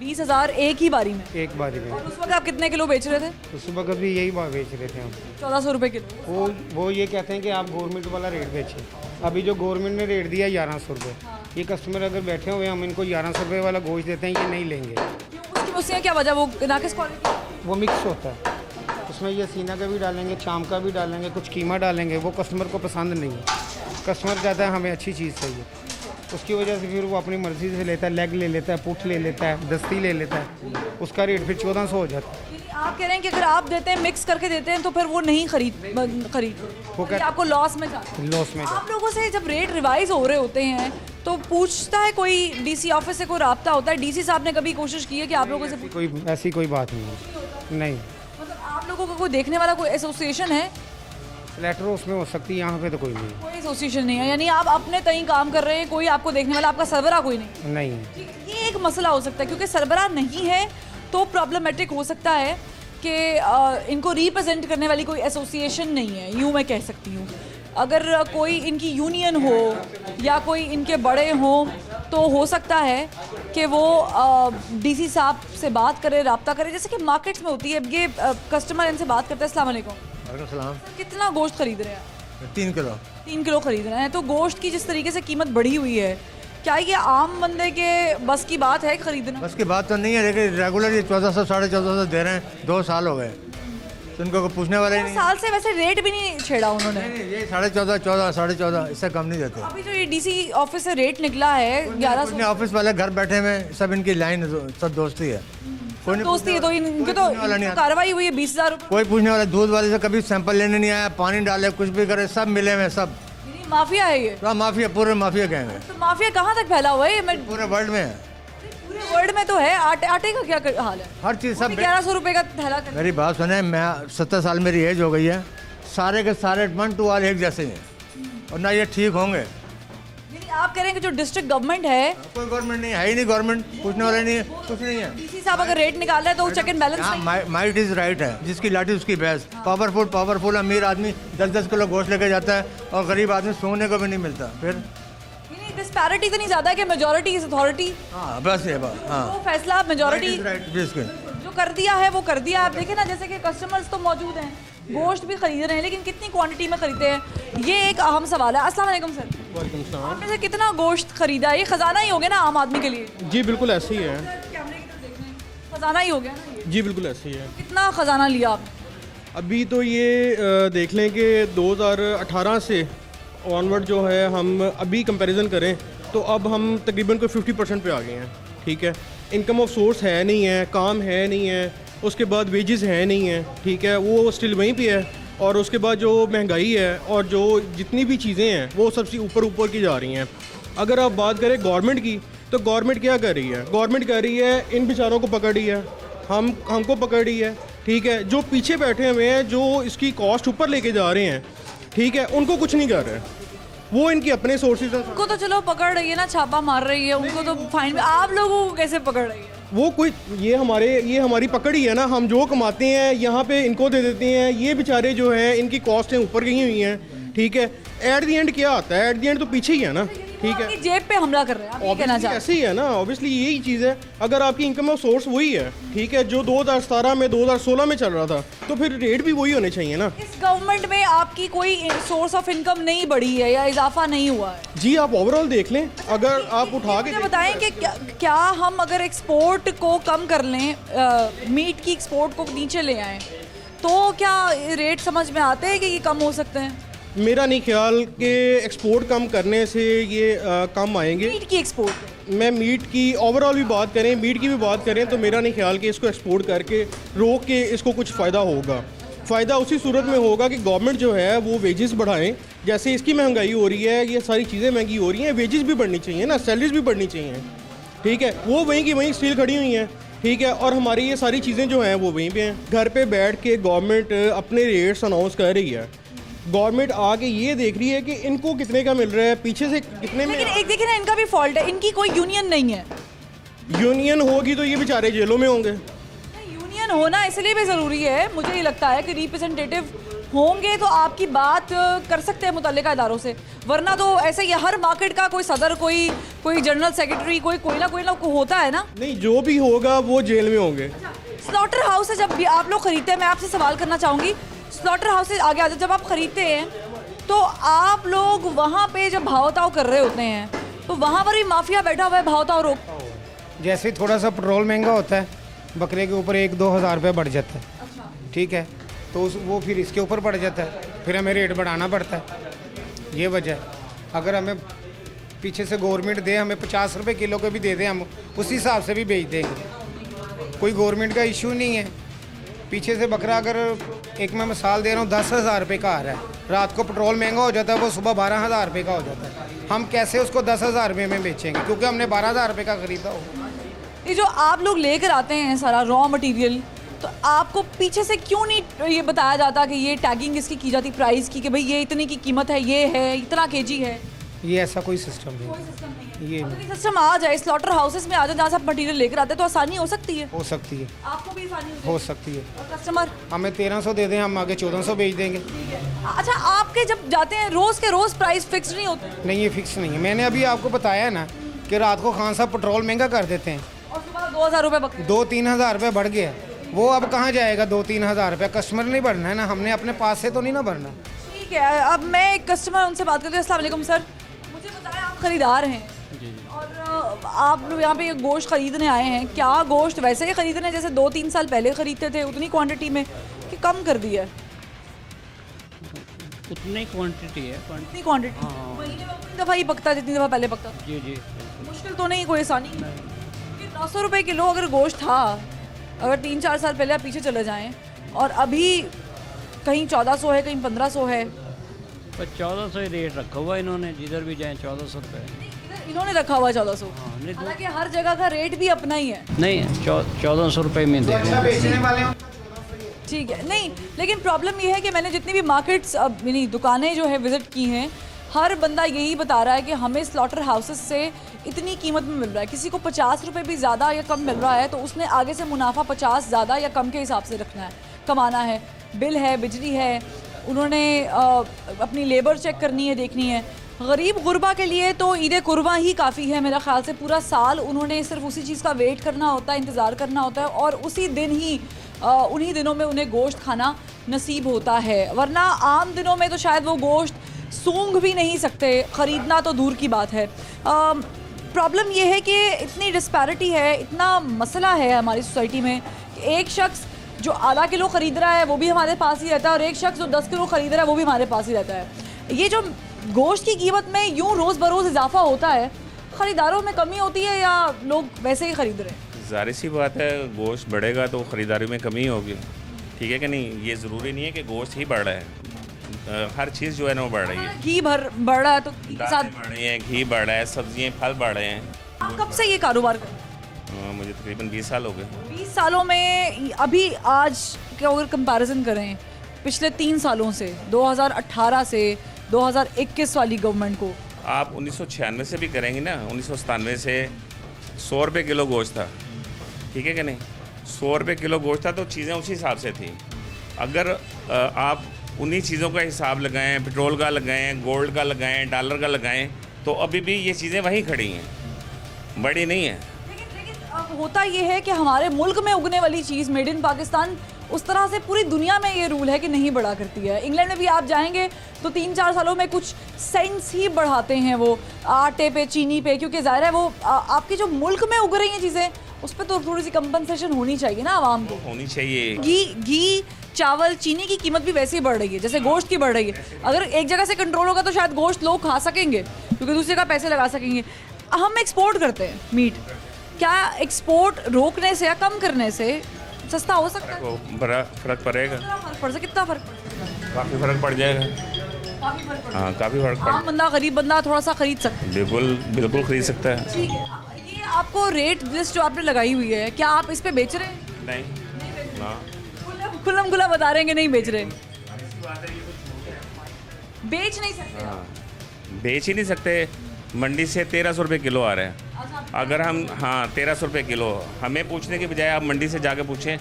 Speaker 1: 20,000 एक ही बारी में?
Speaker 10: एक बारी में।
Speaker 1: और उस वक्त आप कितने किलो बेच रहे थे?
Speaker 10: उस वक्त भी यही भाव बेच रहे थे हम,
Speaker 1: 1400 रुपये किलो।
Speaker 10: वो ये कहते हैं कि आप गवर्नमेंट वाला रेट बेचें। अभी जो गवर्नमेंट ने रेट दिया 1100 रुपये, ये कस्टमर अगर बैठे हुए हम इनको 1100 रुपये वाला गोश्त देते हैं, ये नहीं लेंगे।
Speaker 1: उसकी मुझसे क्या वजह? वो नाकिस क्वालिटी?
Speaker 10: वो मिक्स होता है, उसमें ये सीना का भी डालेंगे, चाम का भी डालेंगे, कुछ कीमा डालेंगे, वो कस्टमर को पसंद नहीं है। कस्टमर कहता है हमें अच्छी चीज़ चाहिए, उसकी वजह से फिर वो अपनी मर्ज़ी से लेता है, लेग ले लेता है, पुठ ले लेता है, दस्ती ले लेता है, उसका रेट फिर 1400 हो जाता है।
Speaker 1: आप कह रहे हैं कि अगर आप देते हैं, मिक्स करके देते हैं, तो फिर वो नहीं खरीद
Speaker 10: वो
Speaker 1: ये आपको लॉस में जाता है।
Speaker 10: लॉस में
Speaker 1: आप लोगों से जब रेट रिवाइज हो रहे होते हैं तो पूछता है कोई, डीसी ऑफिस से कोई राब्ता होता है? डीसी साहब ने कभी कोशिश की है कि आप लोगों से
Speaker 10: कोई ऐसी कोई बात नहीं है, नहीं।
Speaker 1: मतलब आप लोगों को कोई देखने वाला कोई एसोसिएशन है?
Speaker 10: लेटर उसमें हो सकती है, यहाँ पे तो कोई नहीं
Speaker 1: कोई एसोसिएशन नहीं है, यानी आप अपने तय काम कर रहे हैं, कोई आपको देखने वाला, आपका सरबरा कोई नहीं?
Speaker 10: नहीं है।
Speaker 1: ये एक मसला हो सकता है, क्योंकि सरबरा नहीं है तो प्रॉब्लमेटिक हो सकता है कि इनको रिप्रेजेंट करने वाली कोई एसोसिएशन नहीं है, यूँ मैं कह सकती हूँ। अगर कोई इनकी यूनियन हो या कोई इनके बड़े हों तो हो सकता है कि वो डीसी साहब से बात करे, राब्ता करे, जैसे कि मार्केट्स में होती है। ये कस्टमर इनसे बात करते हैं। अस्सलाम वालेकुम।
Speaker 11: सलाम।
Speaker 1: कितना गोश्त खरीद रहे हैं?
Speaker 11: 3 किलो।
Speaker 1: 3 किलो खरीद रहे हैं। तो गोश्त की जिस तरीके से कीमत बढ़ी हुई है, क्या ये आम बंदे के बस की बात है खरीदना?
Speaker 11: बस की बात तो नहीं है, लेकिन रेगुलर ये 1400 1450 दे रहे हैं, 2 साल हो गए, तो उनको कोई पूछने वाला ही नहीं।
Speaker 1: साल से वैसे रेट भी नहीं छेड़ा उन्होंने।
Speaker 11: नहीं, ये 14.5 14 14.5 इससे कम नहीं देते।
Speaker 1: अभी जो ये डीसी ऑफिस से रेट निकला है 1100।
Speaker 11: ऑफिस वाले घर बैठे हुए सब इनकी लाइन सब दोस्ती है, कोई नहीं
Speaker 1: दोस्ती है तो इनके तो कार्रवाई हुई है 20,000 रुपये।
Speaker 11: कोई पूछने वाला, दूध वाले से कभी सैंपल लेने नहीं आया, पानी डाले, कुछ भी करे, सब मिले हुए सब।
Speaker 1: माफिया है ये?
Speaker 11: तो माफिया, पूरे माफिया गए हैं।
Speaker 1: तो माफिया कहाँ तक फैला हुआ है? मैं
Speaker 11: पूरे वर्ल्ड में है।
Speaker 1: पूरे वर्ल्ड में तो है। आटे का क्या हाल है?
Speaker 11: हर चीज़ सब
Speaker 1: 1100 रुपये का थैला।
Speaker 11: मेरी बात सुने, मैं 70 साल मेरी एज हो गई है, सारे के सारे 1 to all एक जैसे हैं, और ना ये ठीक होंगे।
Speaker 1: आप कह रहे हैं कि जो डिस्ट्रिक्ट गवर्नमेंट है,
Speaker 11: कोई गवर्नमेंट नहीं है ही नहीं, गवर्नमेंट पूछने वाला नहीं है, कुछ नहीं है।
Speaker 1: डीसी साहब अगर रेट निकाल रहे हैं तो check and balance.
Speaker 11: Might is right है, जिसकी लाठी उसकी भैंस। पावरफुल अमीर आदमी 10-10 किलो गोश्त लेके जाता है और गरीब आदमी सोने को भी नहीं मिलता। फिर
Speaker 1: डिस्पैरिटी तो नहीं ज़्यादा है कि मेजॉरिटी इज अथॉरिटी?
Speaker 11: हाँ बस ये बात। हाँ,
Speaker 1: वो फैसला मेजॉरिटी
Speaker 11: जिसके
Speaker 1: जो कर दिया है वो कर दिया। आप देखें ना, जैसे कि कस्टमर्स तो मौजूद हैं, गोश्त भी खरीद रहे हैं, लेकिन कितनी क्वांटिटी में खरीदते हैं, ये एक अहम सवाल है। अस्सलाम वालेकुम सर।
Speaker 12: वालेकुम सलाम।
Speaker 1: आपने से कितना गोश्त खरीदा है? ये खजाना ही हो गया ना आम आदमी के लिए?
Speaker 12: जी बिल्कुल ऐसे ही है।
Speaker 1: खजाना ही हो गया ना ये?
Speaker 12: जी बिल्कुल ऐसे ही है।
Speaker 1: कितना खजाना लिया आपने?
Speaker 12: अभी तो ये देख लें कि 2018 से ऑनवर्ड जो है, हम अभी कंपैरिजन करें तो अब हम तकरीबन कोई 50% पे आ गए हैं। ठीक है, इनकम ऑफ सोर्स है नहीं है, काम है नहीं है, उसके बाद वेजेस है नहीं है, ठीक है, वो स्टिल वहीं पे है, और उसके बाद जो महंगाई है और जो जितनी भी चीज़ें हैं वो सबसे ऊपर की जा रही हैं। अगर आप बात करें गवर्नमेंट की, तो गवर्नमेंट क्या कर रही है? गवर्नमेंट कर रही है इन बेचारों को पकड़ रही है, हमको पकड़ रही है। ठीक है, जो पीछे बैठे हुए हैं, जो इसकी कॉस्ट ऊपर लेके जा रहे हैं, ठीक है, उनको कुछ नहीं कर रहे, वो इनके अपने सोर्सेज हैं।
Speaker 1: उनको तो चलो पकड़ रही है ना, छापा मार रही है, उनको तो फाइन। आप लोगों को कैसे पकड़ रही है?
Speaker 12: वो कोई ये हमारी पकड़ ही है ना, हम जो कमाते हैं यहाँ पे इनको दे देते हैं, ये बेचारे जो हैं इनकी कॉस्टें ऊपर गई हुई हैं। ठीक है, एट दी एंड क्या आता है? एट दी एंड तो पीछे ही है ना। ठीक है,
Speaker 1: जेब पे हमला कर रहे हैं, आप ये कहना चाहते हैं?
Speaker 12: ऐसे ही है ना, ऑब्वियसली यही चीज़ है। अगर आपकी इनकम ऑफ सोर्स वही है, ठीक है, जो 2017 में 2016 में चल रहा था, तो फिर रेट भी वही होने चाहिए ना।
Speaker 1: इस गवर्नमेंट में आपकी कोई सोर्स ऑफ इनकम नहीं बढ़ी है या इजाफा नहीं हुआ है?
Speaker 12: जी आप ओवरऑल देख लें, अगर आप उठा के
Speaker 1: बताएं कि क्या हम अगर एक्सपोर्ट को कम कर लें, मीट की एक्सपोर्ट को नीचे ले आएँ, तो क्या रेट समझ में आते हैं कि ये कम हो सकते हैं?
Speaker 12: मेरा नहीं ख्याल कि एक्सपोर्ट कम करने से ये कम आएंगे।
Speaker 1: मीट की एक्सपोर्ट,
Speaker 12: मैं मीट की ओवरऑल भी बात करें, मीट की भी बात करें, तो मेरा नहीं ख्याल कि इसको एक्सपोर्ट करके रोक के इसको कुछ फ़ायदा होगा। फ़ायदा उसी सूरत में होगा कि गवर्नमेंट जो है वो वेजेस बढ़ाएं। जैसे इसकी महंगाई हो रही है, ये सारी चीज़ें महंगी हो रही हैं, वेजेस भी बढ़नी चाहिए ना, सैलरीज भी बढ़नी चाहिए। ठीक है, वो वहीं की वहीं स्टील खड़ी हुई हैं। ठीक है, और हमारी ये सारी चीज़ें जो हैं वो वहीं पे हैं। घर पे बैठ के गवर्नमेंट अपने रेट्स अनाउंस कर रही है, गवर्नमेंट आके ये देख रही है कि इनको कितने का मिल रहा है, पीछे से कितने में।
Speaker 1: लेकिन एक देखिए ना, इनका भी फॉल्ट है, इनकी कोई यूनियन नहीं है।
Speaker 12: यूनियन होगी तो ये बेचारे जेलों में होंगे।
Speaker 1: यूनियन होना इसलिए भी ज़रूरी है, मुझे ये लगता है कि रिप्रेजेंटेटिव होंगे तो आपकी बात कर सकते हैं मुतल्लिका इदारों से, वरना तो ऐसे ही हर मार्केट का कोई सदर, कोई जनरल सेक्रेटरी, कोई ना होता है ना।
Speaker 12: नहीं, जो भी होगा वो जेल में होंगे।
Speaker 1: स्लॉटर हाउस से जब भी आप लोग खरीदते हैं, मैं आपसे सवाल करना चाहूँगी, स्लॉटर हाउस से आगे आ जाओ, जब आप खरीदते हैं तो आप लोग वहाँ पे जब भाव-ताव कर रहे होते हैं, तो वहाँ पर भी माफिया बैठा हुआ है भाव-ताव रोकता है।
Speaker 10: जैसे थोड़ा सा पेट्रोल महंगा होता है, बकरे के ऊपर 1-2 हज़ार रुपये बढ़ जाता है। ठीक है, तो वो फिर इसके ऊपर पड़ जाता है, फिर हमें रेट बढ़ाना पड़ता है। ये वजह है। अगर हमें पीछे से गवर्नमेंट दे, हमें 50 रुपये किलो के भी दे दें, हम उसी हिसाब से भी बेच देंगे। कोई गवर्नमेंट का इशू नहीं है। पीछे से बकरा अगर एक मैं मिसाल दे रहा हूँ 10,000 रुपये का आ रहा है, रात को पेट्रोल महंगा हो जाता है, वो सुबह 12,000 रुपये का हो जाता है। हम कैसे उसको 10,000 रुपये में बेचेंगे, क्योंकि हमने 12,000 रुपये का ख़रीदा हो।
Speaker 1: ये जो आप लोग लेकर आते हैं सारा रॉ मटेरियल, तो आपको पीछे से क्यों नहीं ये बताया जाता कि ये टैगिंग इसकी की जाती प्राइस की, कि भाई ये इतनी की कीमत है, ये है इतना केजी है?
Speaker 10: ये ऐसा कोई सिस्टम नहीं। ये
Speaker 1: सिस्टम आ जाए, स्लॉटर हाउसेस में आ जाए जहाँ से आप मटेरियल लेकर आते हैं, तो आसानी हो सकती है।
Speaker 10: हो सकती है,
Speaker 1: आपको भी आसानी
Speaker 10: हो सकती है।
Speaker 1: और कस्टमर
Speaker 10: हमें 1300 दे दें, हम आगे 1400 बेच देंगे।
Speaker 1: अच्छा, आपके जब जाते हैं रोज के रोज प्राइस फिक्स नहीं होते?
Speaker 10: नहीं, ये फिक्स नहीं है। मैंने अभी आपको बताया ना कि रात को खान साहब पेट्रोल महंगा कर देते हैं
Speaker 1: और सुबह 2,000 रुपये
Speaker 10: 2-3 हज़ार रुपये बढ़ गया। वो अब कहाँ जाएगा 2-3 हज़ार रुपये? कस्टमर नहीं बढ़ना है ना, हमने अपने पास से तो नहीं ना बढ़ना।
Speaker 1: ठीक है, अब मैं एक कस्टमर उनसे बात करती हूँ। अस्सलाम वालेकुम सर, मुझे बताएं, आप खरीदार हैं और आप लोग यहाँ पे गोश्त खरीदने आए हैं। क्या गोश्त वैसे ही खरीदने जैसे 2-3 साल पहले खरीदते थे, उतनी क्वांटिटी में, कि कम कर दिया है?
Speaker 13: उतनी क्वांटिटी है।
Speaker 1: उतनी क्वांटिटी महीने में उतनी दफ़ा ही पकता है जितनी दफ़ा पहले पकता था?
Speaker 13: जी जी।
Speaker 1: मुश्किल तो नहीं, कोई आसानी नहीं। 900 रुपये किलो अगर गोश्त था, अगर 3-4 साल पहले आप पीछे चले जाएं, और अभी कहीं 1400 है, कहीं 1500 है।
Speaker 13: पर 1400 ही रेट रखा हुआ इन्होंने, जिधर भी जाएं 1400 रुपये
Speaker 1: इन्होंने रखा हुआ 1400। हालांकि हर जगह का रेट भी अपना ही है।
Speaker 13: नहीं, 1400 रुपये में दे रहे हैं।
Speaker 1: ठीक है, नहीं, लेकिन प्रॉब्लम ये है कि मैंने जितनी भी मार्केट्स यानी दुकानें जो है विज़िट की हैं, हर बंदा यही बता रहा है कि हमें स्लॉटर हाउसेस से इतनी कीमत में मिल रहा है। किसी को 50 रुपये भी ज़्यादा या कम मिल रहा है, तो उसने आगे से मुनाफा 50 ज़्यादा या कम के हिसाब से रखना है, कमाना है। बिल है, बिजली है, उन्होंने अपनी लेबर चेक करनी है, देखनी है। गरीब गुरबा के लिए तो ईद कुर्बा ही काफ़ी है मेरा ख्याल से। पूरा साल उन्होंने सिर्फ उसी चीज़ का वेट करना होता है, इंतज़ार करना होता है, और उसी दिन ही उन्हीं दिनों में उन्हें गोश्त खाना नसीब होता है। वरना आम दिनों में तो शायद वो गोश्त सूंघ भी नहीं सकते, ख़रीदना तो दूर की बात है। प्रॉब्लम ये है कि इतनी डिस्पैरिटी है, इतना मसला है हमारी सोसाइटी में कि एक शख्स जो आधा किलो ख़रीद रहा है वो भी हमारे पास ही रहता है, और एक शख्स जो 10 किलो ख़रीद रहा है वो भी हमारे पास ही रहता है। ये जो गोश्त की कीमत में यूँ रोज़ बरोज़ इजाफा होता है, ख़रीदारों में कमी होती है या लोग वैसे ही ख़रीद रहे हैं?
Speaker 14: ज़ाहिर सी बात है, गोश्त बढ़ेगा तो ख़रीदारी में कमी होगी, ठीक है कि नहीं? ये ज़रूरी नहीं है कि गोश्त ही बढ़ रहा है, हर चीज़ जो है ना वो बढ़ रही है।
Speaker 1: घी बढ़ रहा है तो
Speaker 14: दालें बढ़ रही हैं, घी बढ़ रहा है, सब्जियाँ फल बढ़ रहे हैं।
Speaker 1: आप कब से ये कारोबार कर?
Speaker 14: मुझे तकरीबन 20 साल हो गए।
Speaker 1: 20 सालों में अभी आज क्या अगर कंपैरिजन करें पिछले 3 सालों से, 2018 से 2021 वाली गवर्नमेंट को,
Speaker 14: आप 1996 से भी करेंगे ना, 1997 से 100 रुपये किलो गोश्त था, ठीक है कि नहीं? 100 रुपये किलो गोश्त था तो चीज़ें उसी हिसाब से थी। अगर आप उन्हीं चीज़ों का हिसाब लगाएं, पेट्रोल का लगाएं, गोल्ड का लगाएं, डॉलर का लगाएं, तो अभी भी ये चीज़ें वहीं खड़ी हैं, बड़ी नहीं है।
Speaker 1: लेकिन अब होता ये है कि हमारे मुल्क में उगने वाली चीज़ मेड इन पाकिस्तान उस तरह से पूरी दुनिया में ये रूल है कि नहीं बढ़ा करती है। इंग्लैंड में भी आप जाएंगे तो 3-4 सालों में कुछ सेंट्स ही बढ़ाते हैं वो आटे पे, चीनी पे, क्योंकि ज़ाहिर है वो आपकी जो मुल्क में उग रही हैं चीज़ें, उस पर तो थोड़ी सी कंपनसेशन होनी चाहिए ना आवाम को।
Speaker 14: होनी चाहिए।
Speaker 1: घी, चावल, चीनी की कीमत भी वैसे ही बढ़ रही है जैसे गोश्त की बढ़ रही है। अगर एक जगह से कंट्रोल होगा तो शायद गोश्त लोग खा सकेंगे, क्योंकि दूसरी जगह पैसे लगा सकेंगे। हम एक्सपोर्ट करते हैं मीट, क्या एक्सपोर्ट रोकने से या कम करने से सस्ता हो सकता है?
Speaker 14: बड़ा फ़र्क पड़ेगा।
Speaker 1: कितना फ़र्क?
Speaker 14: काफ़ी फ़र्क पड़ जाएगा। हाँ, काफ़ी फ़र्क पड़।
Speaker 1: आम बंदा, गरीब बंदा थोड़ा सा खरीद सकता है।
Speaker 14: बिल्कुल खरीद सकता है।
Speaker 1: ठीक है, ये आपको रेट लिस्ट जो आपने लगाई हुई है, क्या आप इस पे बेच रहे हैं?
Speaker 14: नहीं, ना,
Speaker 1: खुल्लम खुला बता रहे हैं कि नहीं बेच रहे? बेच नहीं सकते?
Speaker 14: हाँ, बेच ही नहीं सकते। मंडी से 1300 रुपये किलो आ रहे हैं। अगर हम 1300 रुपये किलो, हमें पूछने के बजाय आप मंडी से जाके पूछें,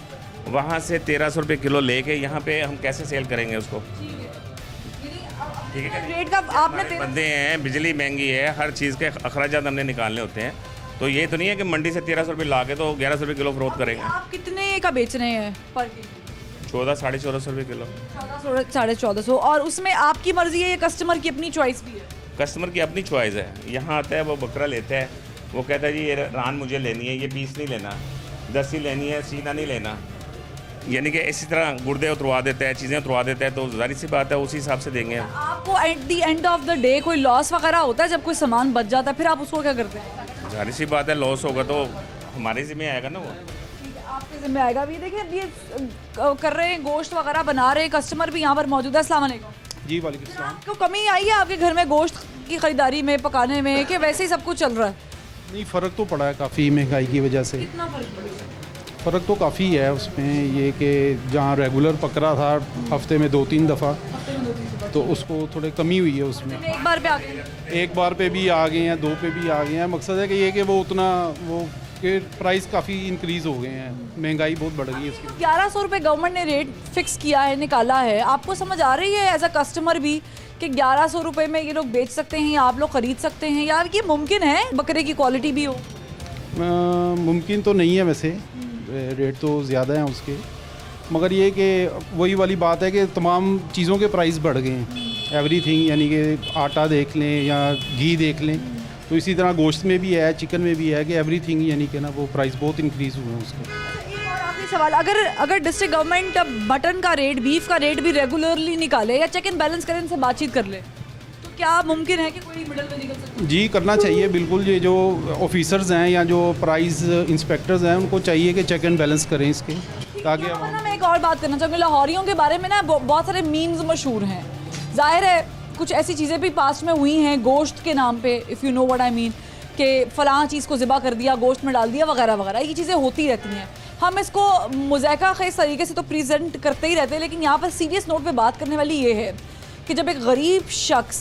Speaker 14: वहाँ से 1300 रुपये किलो लेके यहाँ पे हम कैसे सेल करेंगे उसको? ठीक है,
Speaker 1: रेट का आपने
Speaker 14: बंदे हैं, बिजली महंगी है, हर चीज़ के अखराजात हमने निकालने होते हैं, तो ये तो नहीं है कि मंडी से 1300 रुपये ला के तो 1100 रुपये किलो फरोख्त करेंगे।
Speaker 1: आप कितने का बेच रहे हैं पर किलो?
Speaker 14: 1400-1450 रुपये किलो।
Speaker 1: 1450। और उसमें आपकी मर्जी है या कस्टमर की अपनी चॉइस भी है?
Speaker 14: कस्टमर की अपनी चॉइस है। यहाँ आता है, वो बकरा लेता है, वो कहता है जी ये रान मुझे लेनी है, ये पीस नहीं लेना, दसी लेनी है, सीना नहीं लेना, यानी कि इसी तरह गुर्दे उतरवा देता है, चीज़ें उतरवा देता है, तो जाहिर सी बात है उसी हिसाब से देंगे हम।
Speaker 1: आपको at the end of the day कोई लॉस वगैरह होता है जब कोई सामान बच जाता है, फिर आप उसको क्या करते हैं?
Speaker 14: जाहिर सी बात है लॉस होगा तो हमारे ज़िम्मे आएगा ना वो।
Speaker 1: आपके जिम्मे आएगा भी। देखिए अब ये कर रहे हैं, गोश्त वगैरह बना रहे हैं, कस्टमर भी यहाँ पर मौजूद है। अस्सलाम वालेकुम
Speaker 12: जी वालेकुम सलाम।
Speaker 1: आपको कमी आई है आपके घर में गोश्त की खरीदारी में, पकाने में, कि वैसे ही सब कुछ चल रहा है?
Speaker 12: नहीं, फ़र्क तो पड़ा है काफ़ी महंगाई की वजह से।
Speaker 1: कितना फर्क पड़ा?
Speaker 12: फ़र्क तो काफ़ी है उसमें, ये कि जहाँ रेगुलर पक रहा था हफ्ते में 2-3 दफ़ा, तो उसको थोड़े कमी हुई है उसमें।
Speaker 1: एक बार पे आ गए?
Speaker 12: एक बार पे भी आ गए हैं, 2 पे भी आ गए हैं। मकसद है कि ये कि वो उतना वो के प्राइस काफ़ी इंक्रीज़ हो गए हैं, महंगाई बहुत बढ़ गई है उसकी।
Speaker 1: 1100 रुपये गवर्नमेंट ने रेट फिक्स किया है, निकाला है। आपको समझ आ रही है एज अ कस्टमर भी कि 1100 रुपये में ये लोग बेच सकते हैं या आप लोग ख़रीद सकते हैं, या ये मुमकिन है बकरे की क्वालिटी भी हो?
Speaker 12: मुमकिन तो नहीं है वैसे, रेट तो ज़्यादा हैं उसके, मगर ये कि वही वाली बात है कि तमाम चीज़ों के प्राइस बढ़ गए हैं, एवरीथिंग, यानी कि आटा देख लें या घी देख लें, तो इसी तरह गोश्त में भी है, चिकन में भी है कि एवरीथिंग, यानी कि ना वो प्राइस बहुत इंक्रीज़ हुए हैं उसके।
Speaker 1: एक और आखिरी सवाल, अगर डिस्ट्रिक्ट गवर्नमेंट मटन का रेट, बीफ का रेट भी रेगुलरली निकाले या चेक एंड बैलेंस करें, इनसे बातचीत कर ले, तो क्या मुमकिन है कि कोई मिडल में निकल सकता है?
Speaker 12: जी करना चाहिए बिल्कुल। ये जो ऑफिसर्स हैं या जो प्राइस इंस्पेक्टर्स हैं उनको चाहिए कि चेक एंड बैलेंस करें इसके, ताकि
Speaker 1: यहाँ ना मैं एक और बात करना चाहूँगी, लाहौरियों के बारे में ना बहुत सारे मीम्स मशहूर हैं। जाहिर है कुछ ऐसी चीज़ें भी पास्ट में हुई हैं गोश्त के नाम पे, if you know what I mean, कि फ़लाँ चीज़ को ज़िबा कर दिया, गोश्त में डाल दिया वगैरह वगैरह, ये चीज़ें होती रहती हैं। हम इसको मुज़ायका ख़ेज़ तरीके से तो प्रेजेंट करते ही रहते हैं, लेकिन यहाँ पर सीरियस नोट पे बात करने वाली ये है कि जब एक गरीब शख्स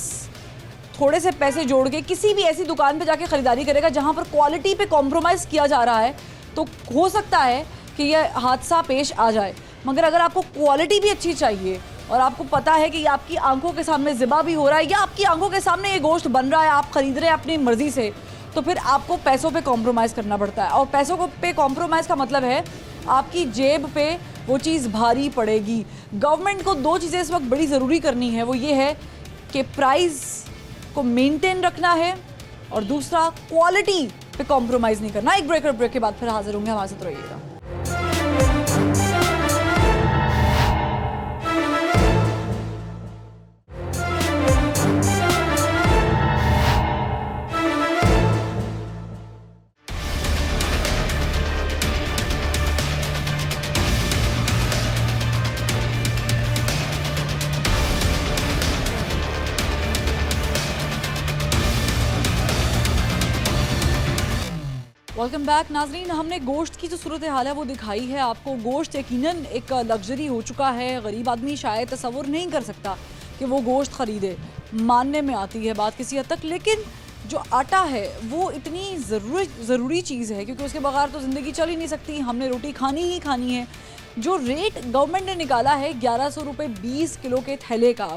Speaker 1: थोड़े से पैसे जोड़ के किसी भी ऐसी दुकान पे जाके ख़रीदारी करेगा जहाँ पर क्वालिटी पे कॉम्प्रोमाइज़ किया जा रहा है, तो हो सकता है कि यह हादसा पेश आ जाए। मगर अगर आपको क्वालिटी भी अच्छी चाहिए और आपको पता है कि ये आपकी आंखों के सामने ज़िबा भी हो रहा है या आपकी आंखों के सामने ये गोश्त बन रहा है, आप ख़रीद रहे हैं अपनी मर्ज़ी से, तो फिर आपको पैसों पे कॉम्प्रोमाइज़ करना पड़ता है। और पैसों को पे कॉम्प्रोमाइज़ का मतलब है आपकी जेब पे वो चीज़ भारी पड़ेगी। गवर्नमेंट को 2 चीज़ें इस वक्त बड़ी ज़रूरी करनी है, वो ये है कि प्राइस को मेंटेन रखना है और दूसरा क्वालिटी पे कॉम्प्रोमाइज़ नहीं करना। एक ब्रेक के बाद फिर हाजिर होंगे, हमारे साथ रहिएगा। वेलकम बैक नाजरीन। हमने गोश्त की जो सूरत हाल है वो दिखाई है आपको। गोश्त यकीनन एक लग्जरी हो चुका है, गरीब आदमी शायद तसव्वुर नहीं कर सकता कि वो गोश्त ख़रीदे, मानने में आती है बात किसी हद तक, लेकिन जो आटा है वो इतनी ज़रूरी चीज़ है क्योंकि उसके बगैर तो ज़िंदगी चल ही नहीं सकती, हमने रोटी खानी ही खानी है। जो रेट गवर्नमेंट ने निकाला है 1100 रुपये 20 किलो के थैले का,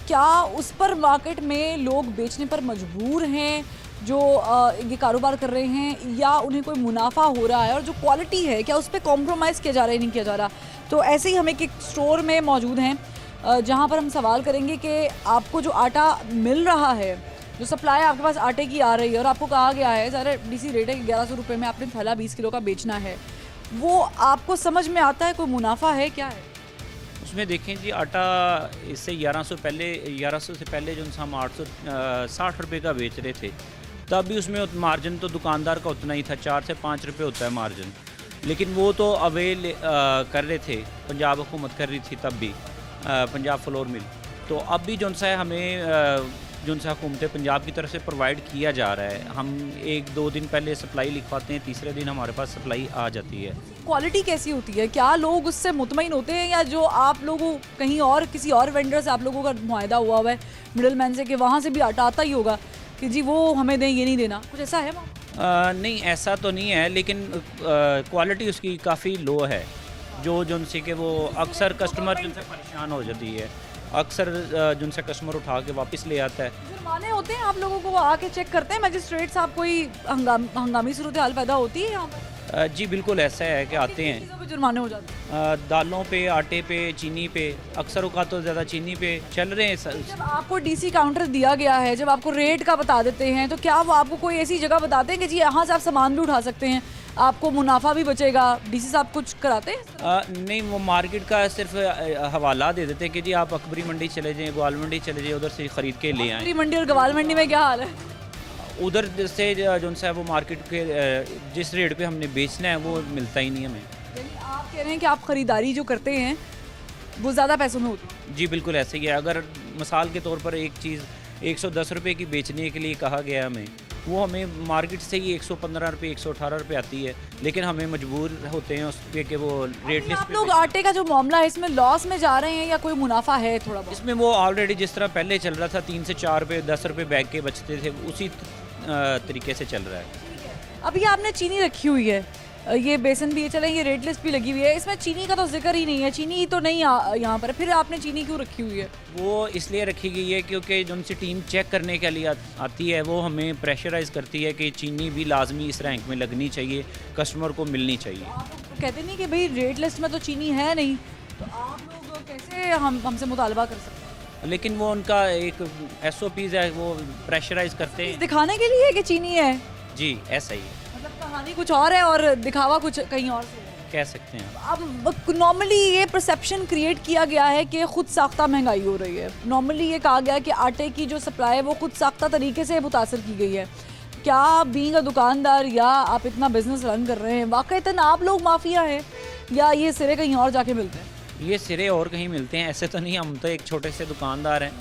Speaker 1: क्या उस पर मार्केट में लोग बेचने पर मजबूर हैं जो ये कारोबार कर रहे हैं, या उन्हें कोई मुनाफा हो रहा है? और जो क्वालिटी है क्या उस पर कॉम्प्रोमाइज़ किया जा रहा है, नहीं किया जा रहा? तो ऐसे ही हम एक स्टोर में मौजूद हैं जहाँ पर हम सवाल करेंगे कि आपको जो आटा मिल रहा है, जो सप्लाई आपके पास आटे की आ रही है और आपको कहा गया है ज़रा डीसी रेट है कि 1100 रुपये में आपने थैला 20 किलो का बेचना है, वो आपको समझ में आता है? कोई मुनाफा है, क्या है
Speaker 15: उसमें? देखें जी, आटा इससे 1100 से पहले जो हम 860 रुपये का बेच रहे थे, तब भी उसमें मार्जिन तो दुकानदार का उतना ही था, 4 से 5 रुपये होता है मार्जिन, लेकिन वो तो अवेल कर रहे थे, पंजाब हुकूमत कर रही थी तब भी, पंजाब फ्लोर मिल। तो अब भी जो सा है हमें जो सा हुकूमत पंजाब की तरफ से प्रोवाइड किया जा रहा है, हम 1-2 दिन पहले सप्लाई लिखवाते हैं, तीसरे दिन हमारे पास सप्लाई आ जाती है।
Speaker 1: क्वालिटी कैसी होती है? क्या लोग उससे मुतमईन होते हैं, या जो आप लोगों कहीं और किसी और वेंडर से आप लोगों का मुआहदा हुआ है मिडल मैन से कि वहाँ से भी आटा आता ही होगा कि जी वो हमें दें, ये नहीं देना, कुछ ऐसा है वहाँ?
Speaker 15: नहीं, ऐसा तो नहीं है, लेकिन क्वालिटी उसकी काफ़ी लो है, जो जिनसे कि वो अक्सर कस्टमर जिनसे परेशान हो जाती है, अक्सर जिनसे कस्टमर उठा के वापस ले आता है।
Speaker 1: जुर्माने होते हैं आप लोगों को, आके चेक करते हैं मजिस्ट्रेट साहब? कोई हंगामी सूरत हाल पैदा होती है यहाँ पर?
Speaker 15: जी बिल्कुल ऐसा है कि आते हैं,
Speaker 1: चीज़ों पे जुर्माने हो जाते हैं?
Speaker 15: दालों पे, आटे पे, चीनी पे, अक्सर औकात तो ज़्यादा चीनी पे चल रहे हैं।
Speaker 1: जब आपको डीसी काउंटर दिया गया है, जब आपको रेट का बता देते हैं, तो क्या वो आपको कोई ऐसी जगह बताते हैं कि जी यहाँ से आप सामान भी उठा सकते हैं, आपको मुनाफा भी बचेगा। डीसी साहब कुछ कराते हैं?
Speaker 15: नहीं, वो मार्केट का सिर्फ हवाला दे देते हैं कि जी आप अकबरी मंडी चले जाएँ, ग्वाल मंडी चले जाइए, उधर से ख़रीद के ले आएँ।
Speaker 1: अकबरी मंडी और ग्वाल मंडी में क्या हाल है?
Speaker 15: उधर से जो सा है वो मार्केट के जिस रेट पे हमने बेचना है वो मिलता ही नहीं हमें।
Speaker 1: यानी आप कह रहे हैं कि आप ख़रीदारी जो करते हैं वो ज़्यादा पैसों में होती है?
Speaker 15: जी बिल्कुल ऐसे ही है। अगर मिसाल के तौर पर एक चीज़ 110 रुपये की बेचने के लिए कहा गया हमें, वो हमें मार्केट से ही 115 रुपये 118 रुपये आती है, लेकिन हमें मजबूर होते हैं उस पर कि वो रेट लिस्ट
Speaker 1: आप लोग आटे का जो मामला है इसमें लॉस में जा रहे हैं या कोई मुनाफा है थोड़ा बहुत?
Speaker 15: इसमें वो ऑलरेडी जिस तरह पहले चल रहा था 3 से 4 रुपये 10 रुपये बैग के बचते थे, उसी तरीके से चल रहा है।
Speaker 1: अभी आपने चीनी रखी हुई है, ये बेसन भी है, चले ये रेट लिस्ट भी लगी हुई है, इसमें चीनी का तो जिक्र ही नहीं है, चीनी ही तो नहीं यहाँ पर, फिर आपने चीनी क्यों रखी हुई है?
Speaker 15: वो इसलिए रखी गई है क्योंकि जो उनसे टीम चेक करने के लिए आती है वो हमें प्रेशराइज़ करती है कि चीनी भी लाजमी इस रैंक में लगनी चाहिए, कस्टमर को मिलनी चाहिए।
Speaker 1: तो कहते नहीं कि भाई रेट लिस्ट में तो चीनी है नहीं, तो आप लोग कैसे हमसे मुतालबा कर सकते हैं?
Speaker 15: लेकिन वो उनका एक SOPs है, वो प्रेशराइज़ करते हैं
Speaker 1: दिखाने के लिए कि चीनी है।
Speaker 15: जी ऐसा ही है,
Speaker 1: मतलब कहानी कुछ और है और दिखावा कुछ कहीं और से है,
Speaker 15: कह सकते हैं।
Speaker 1: अब नॉर्मली ये परसेप्शन क्रिएट किया गया है कि खुद साख्ता महंगाई हो रही है। नॉर्मली ये कहा गया कि आटे की जो सप्लाई है वो खुद साख्ता तरीके से मुतासर की गई है। क्या बीइंग अ दुकानदार या आप इतना बिजनेस रन कर रहे हैं, वाकईतन आप लोग माफिया हैं या ये सिरे कहीं और जाके मिलते हैं?
Speaker 15: ये सिरे और कहीं मिलते हैं, ऐसे तो नहीं। हम तो एक छोटे से दुकानदार हैं,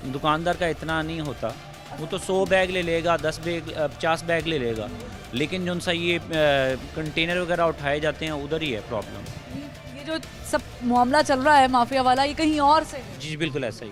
Speaker 15: दुकानदार का इतना नहीं होता, वो तो 100 बैग ले लेगा, 10 बैग 50 बैग ले लेगा, लेकिन जो सा ये कंटेनर वगैरह उठाए जाते हैं उधर ही है प्रॉब्लम।
Speaker 1: ये जो सब मामला चल रहा है माफिया वाला, ये कहीं और से है?
Speaker 15: जी बिल्कुल ऐसा ही।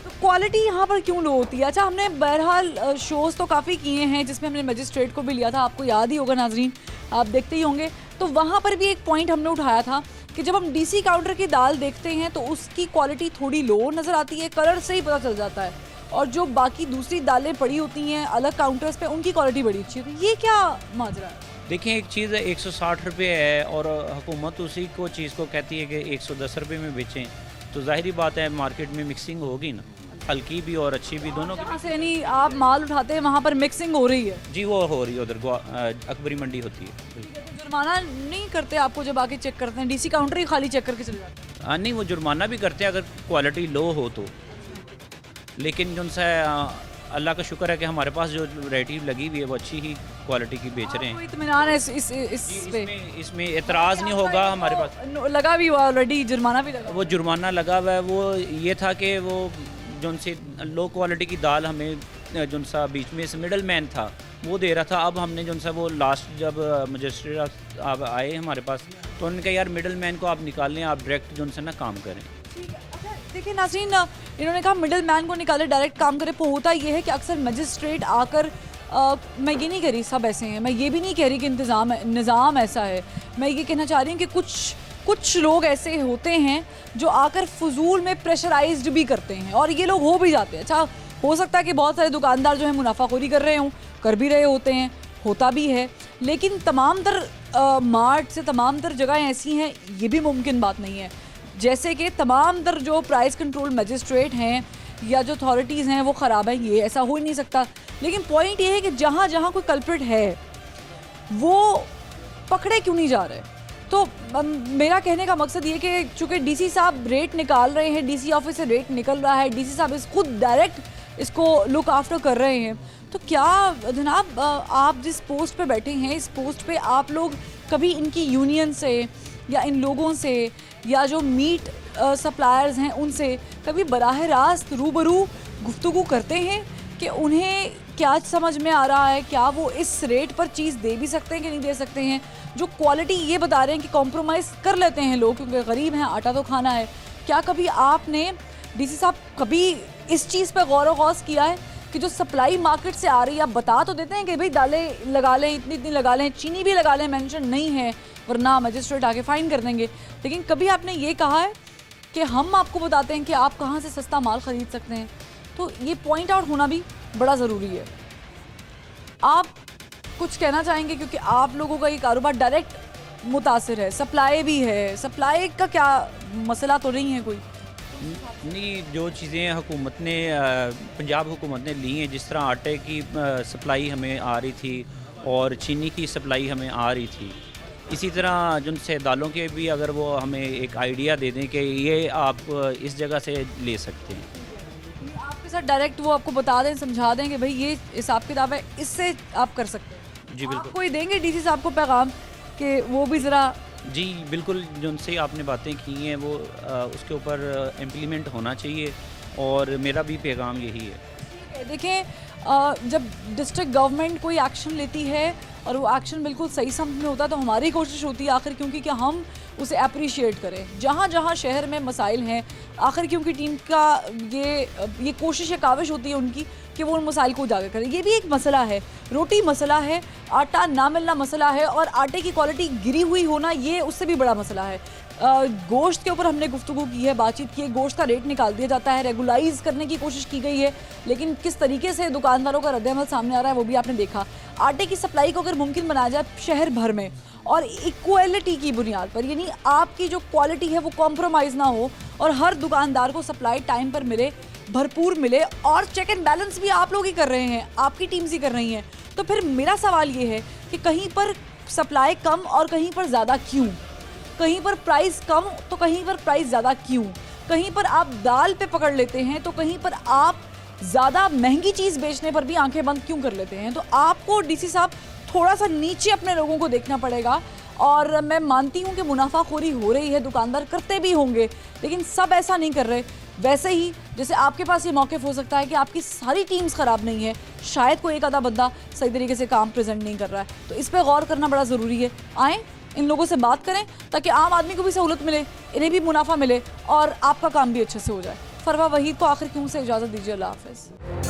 Speaker 1: तो क्वालिटी यहाँ पर क्यों लो होती है? अच्छा, हमने बहरहाल शोज़ तो काफ़ी किए हैं जिसमें हमने मजिस्ट्रेट को भी लिया था, आपको याद ही होगा नाजरीन, आप देखते ही होंगे। तो वहाँ पर भी एक पॉइंट हमने उठाया था कि जब हम डीसी काउंटर की दाल देखते हैं तो उसकी क्वालिटी थोड़ी लो नज़र आती है, कलर से ही पता चल जाता है, और जो बाकी दूसरी दालें पड़ी होती हैं अलग काउंटर्स पे उनकी क्वालिटी बड़ी अच्छी होती है। ये क्या माजरा है?
Speaker 15: देखिए, एक चीज़ 160 रुपये है और हुकूमत उसी को चीज़ को कहती है कि 110 रुपये में बेचें, तो जाहिर बात है मार्केट में मिक्सिंग होगी ना, हल्की भी और अच्छी भी, दोनों की।
Speaker 1: से यानी आप माल उठाते हैं वहाँ पर मिक्सिंग हो रही है?
Speaker 15: जी वो हो रही है, उधर अकबरी मंडी होती है।
Speaker 1: जुर्माना नहीं करते आपको जब आके चेक करते हैं? डीसी काउंटर ही खाली चेक करके चले जाते हैं?
Speaker 15: हाँ नहीं, वो जुर्माना भी करते हैं अगर क्वालिटी लो हो तो, लेकिन जो सा अल्लाह का शुक्र है कि हमारे पास जो वैरायटी लगी हुई है वो अच्छी ही क्वालिटी की बेच रहे हैं।
Speaker 1: इत्मीनान है
Speaker 15: इसमें एतराज़ नहीं होगा हमारे पास।
Speaker 1: लगा भी हुआ ऑलरेडी, जुर्माना भी लगा?
Speaker 15: वो जुर्माना लगा हुआ है, वो ये था कि वो जो से लो क्वालिटी की दाल हमें जो सा बीच में से मिडल मैन था वो दे रहा था। अब हमने जो सा वो लास्ट जब मजिस्ट्रेट आप आए हमारे पास तो उन्होंने कहा यार मिडल मैन को आप निकाल लें, आप डायरेक्ट जो सा ना काम करें।
Speaker 1: देखिए नाज़रीन, इन्होंने कहा मिडल मैन को निकाले डायरेक्ट काम करे, पर होता ये है कि अक्सर मजिस्ट्रेट आकर मैं ये नहीं कह रही सब ऐसे हैं, मैं ये भी नहीं कह रही कि निज़ाम ऐसा है, मैं ये कहना चाह रही हूँ कि कुछ लोग ऐसे होते हैं जो आकर फजूल में प्रेशराइज्ड भी करते हैं और ये लोग हो भी जाते हैं। अच्छा, हो सकता है कि बहुत सारे दुकानदार जो है मुनाफाखोरी कर रहे हों, कर भी रहे होते हैं, होता भी है, लेकिन तमाम तर मार्ट से तमाम तर जगह ऐसी हैं, ये भी मुमकिन बात नहीं है। जैसे कि तमाम तर जो प्राइस कंट्रोल मजिस्ट्रेट हैं या जो अथॉरिटीज़ हैं वो ख़राब हैं, ये ऐसा हो ही नहीं सकता। लेकिन पॉइंट ये है कि जहाँ जहाँ कोई कल्प्रिट है वो पकड़े क्यों नहीं जा रहे? तो मेरा कहने का मकसद ये कि चूँकि डीसी साहब रेट निकाल रहे हैं, डीसी ऑफिस से रेट निकल रहा है, डीसी साहब खुद डायरेक्ट इसको लुक आफ्टर कर रहे हैं, तो क्या जनाब आप जिस पोस्ट पे बैठे हैं इस पोस्ट पे आप लोग कभी इनकी यूनियन से या इन लोगों से या जो मीट सप्लायर्स हैं उनसे कभी बराह रास्त रूबरू गुफ्तगू करते हैं कि उन्हें क्या समझ में आ रहा है, क्या वो इस रेट पर चीज़ दे भी सकते हैं कि नहीं दे सकते हैं? जो क्वालिटी ये बता रहे हैं कि कॉम्प्रोमाइज़ कर लेते हैं लोग क्योंकि गरीब हैं, आटा तो खाना है। क्या कभी आपने डीसी साहब कभी इस चीज़ पर गौर व गौस किया है कि जो सप्लाई मार्केट से आ रही है, आप बता तो देते हैं कि भाई दालें लगा लें, इतनी इतनी लगा लें, चीनी भी लगा लें, मेंशन नहीं है वरना मजिस्ट्रेट आके फ़ाइन कर देंगे, लेकिन कभी आपने ये कहा है कि हम आपको बताते हैं कि आप कहाँ से सस्ता माल ख़रीद सकते हैं? तो ये पॉइंट आउट होना भी बड़ा ज़रूरी है। आप कुछ कहना चाहेंगे क्योंकि आप लोगों का ये कारोबार डायरेक्ट मुतासिर है, सप्लाई भी है, सप्लाई का क्या मसला तो नहीं है कोई?
Speaker 15: नहीं, जो चीज़ें हुकूमत ने पंजाब हुकूमत ने ली हैं, जिस तरह आटे की सप्लाई हमें आ रही थी और चीनी की सप्लाई हमें आ रही थी। इसी तरह जिनसे दालों के भी अगर वो हमें एक आइडिया दे दें कि ये आप इस जगह से ले सकते हैं,
Speaker 1: आपके साथ डायरेक्ट वो आपको बता दें, समझा दें कि भाई ये हिसाब किताब है, इससे आप कर सकते हैं।
Speaker 15: जी बिल्कुल।
Speaker 1: आप कोई देंगे डीसी साहब को पैगाम कि वो भी ज़रा?
Speaker 15: जी बिल्कुल, जिनसे आपने बातें की हैं वो उसके ऊपर इम्प्लीमेंट होना चाहिए और मेरा भी पैगाम यही है।
Speaker 1: देखें, जब डिस्ट्रिक्ट गवर्नमेंट कोई एक्शन लेती है और वो एक्शन बिल्कुल सही समझ में होता है तो हमारी कोशिश होती है आखिर क्योंकि कि हम उसे अप्रिशिएट करें। जहाँ जहाँ शहर में मसाइल हैं आखिर क्योंकि टीम का ये कोशिश या काविश होती है उनकी कि वो उन मसाइल को उजागर करें। ये भी एक मसला है, रोटी मसला है, आटा ना मिलना मसला है और आटे की क्वालिटी गिरी हुई होना ये उससे भी बड़ा मसला है। गोश्त के ऊपर हमने गुफ्तगू की है, बातचीत की है, गोश्त का रेट निकाल दिया जाता है, रेगुलाइज करने की कोशिश की गई है, लेकिन किस तरीके से दुकानदारों का रद्द-ए-अमल सामने आ रहा है वो भी आपने देखा। आटे की सप्लाई को अगर मुमकिन बनाया जाए शहर भर में और इक्वलिटी की बुनियाद पर, यानी आपकी जो क्वालिटी है वो कॉम्प्रोमाइज़ ना हो और हर दुकानदार को सप्लाई टाइम पर मिले, भरपूर मिले और चेक एंड बैलेंस भी आप लोग ही कर रहे हैं, आपकी टीम्स ही कर रही हैं, तो फिर मेरा सवाल ये है कि कहीं पर सप्लाई कम और कहीं पर ज़्यादा क्यों? कहीं पर प्राइस कम तो कहीं पर प्राइस ज़्यादा क्यों? कहीं पर आप दाल पे पकड़ लेते हैं तो कहीं पर आप ज़्यादा महंगी चीज़ बेचने पर भी आंखें बंद क्यों कर लेते हैं? तो आपको डीसी साहब थोड़ा सा नीचे अपने लोगों को देखना पड़ेगा। और मैं मानती हूँ कि मुनाफाखोरी हो रही है, दुकानदार करते भी होंगे, लेकिन सब ऐसा नहीं कर रहे। वैसे ही जैसे आपके पास ये मौक़िफ़ हो सकता है कि आपकी सारी टीम्स ख़राब नहीं है, शायद कोई एक आधा बंदा सही तरीके से काम प्रेजेंट नहीं कर रहा है, तो इस पर गौर करना बड़ा ज़रूरी है। आएँ इन लोगों से बात करें ताकि आम आदमी को भी सहूलत मिले, इन्हें भी मुनाफा मिले और आपका काम भी अच्छे से हो जाए। फरवा वहीद को आखिर क्यों से इजाज़त दीजिए। अल्लाह हाफ़िज़।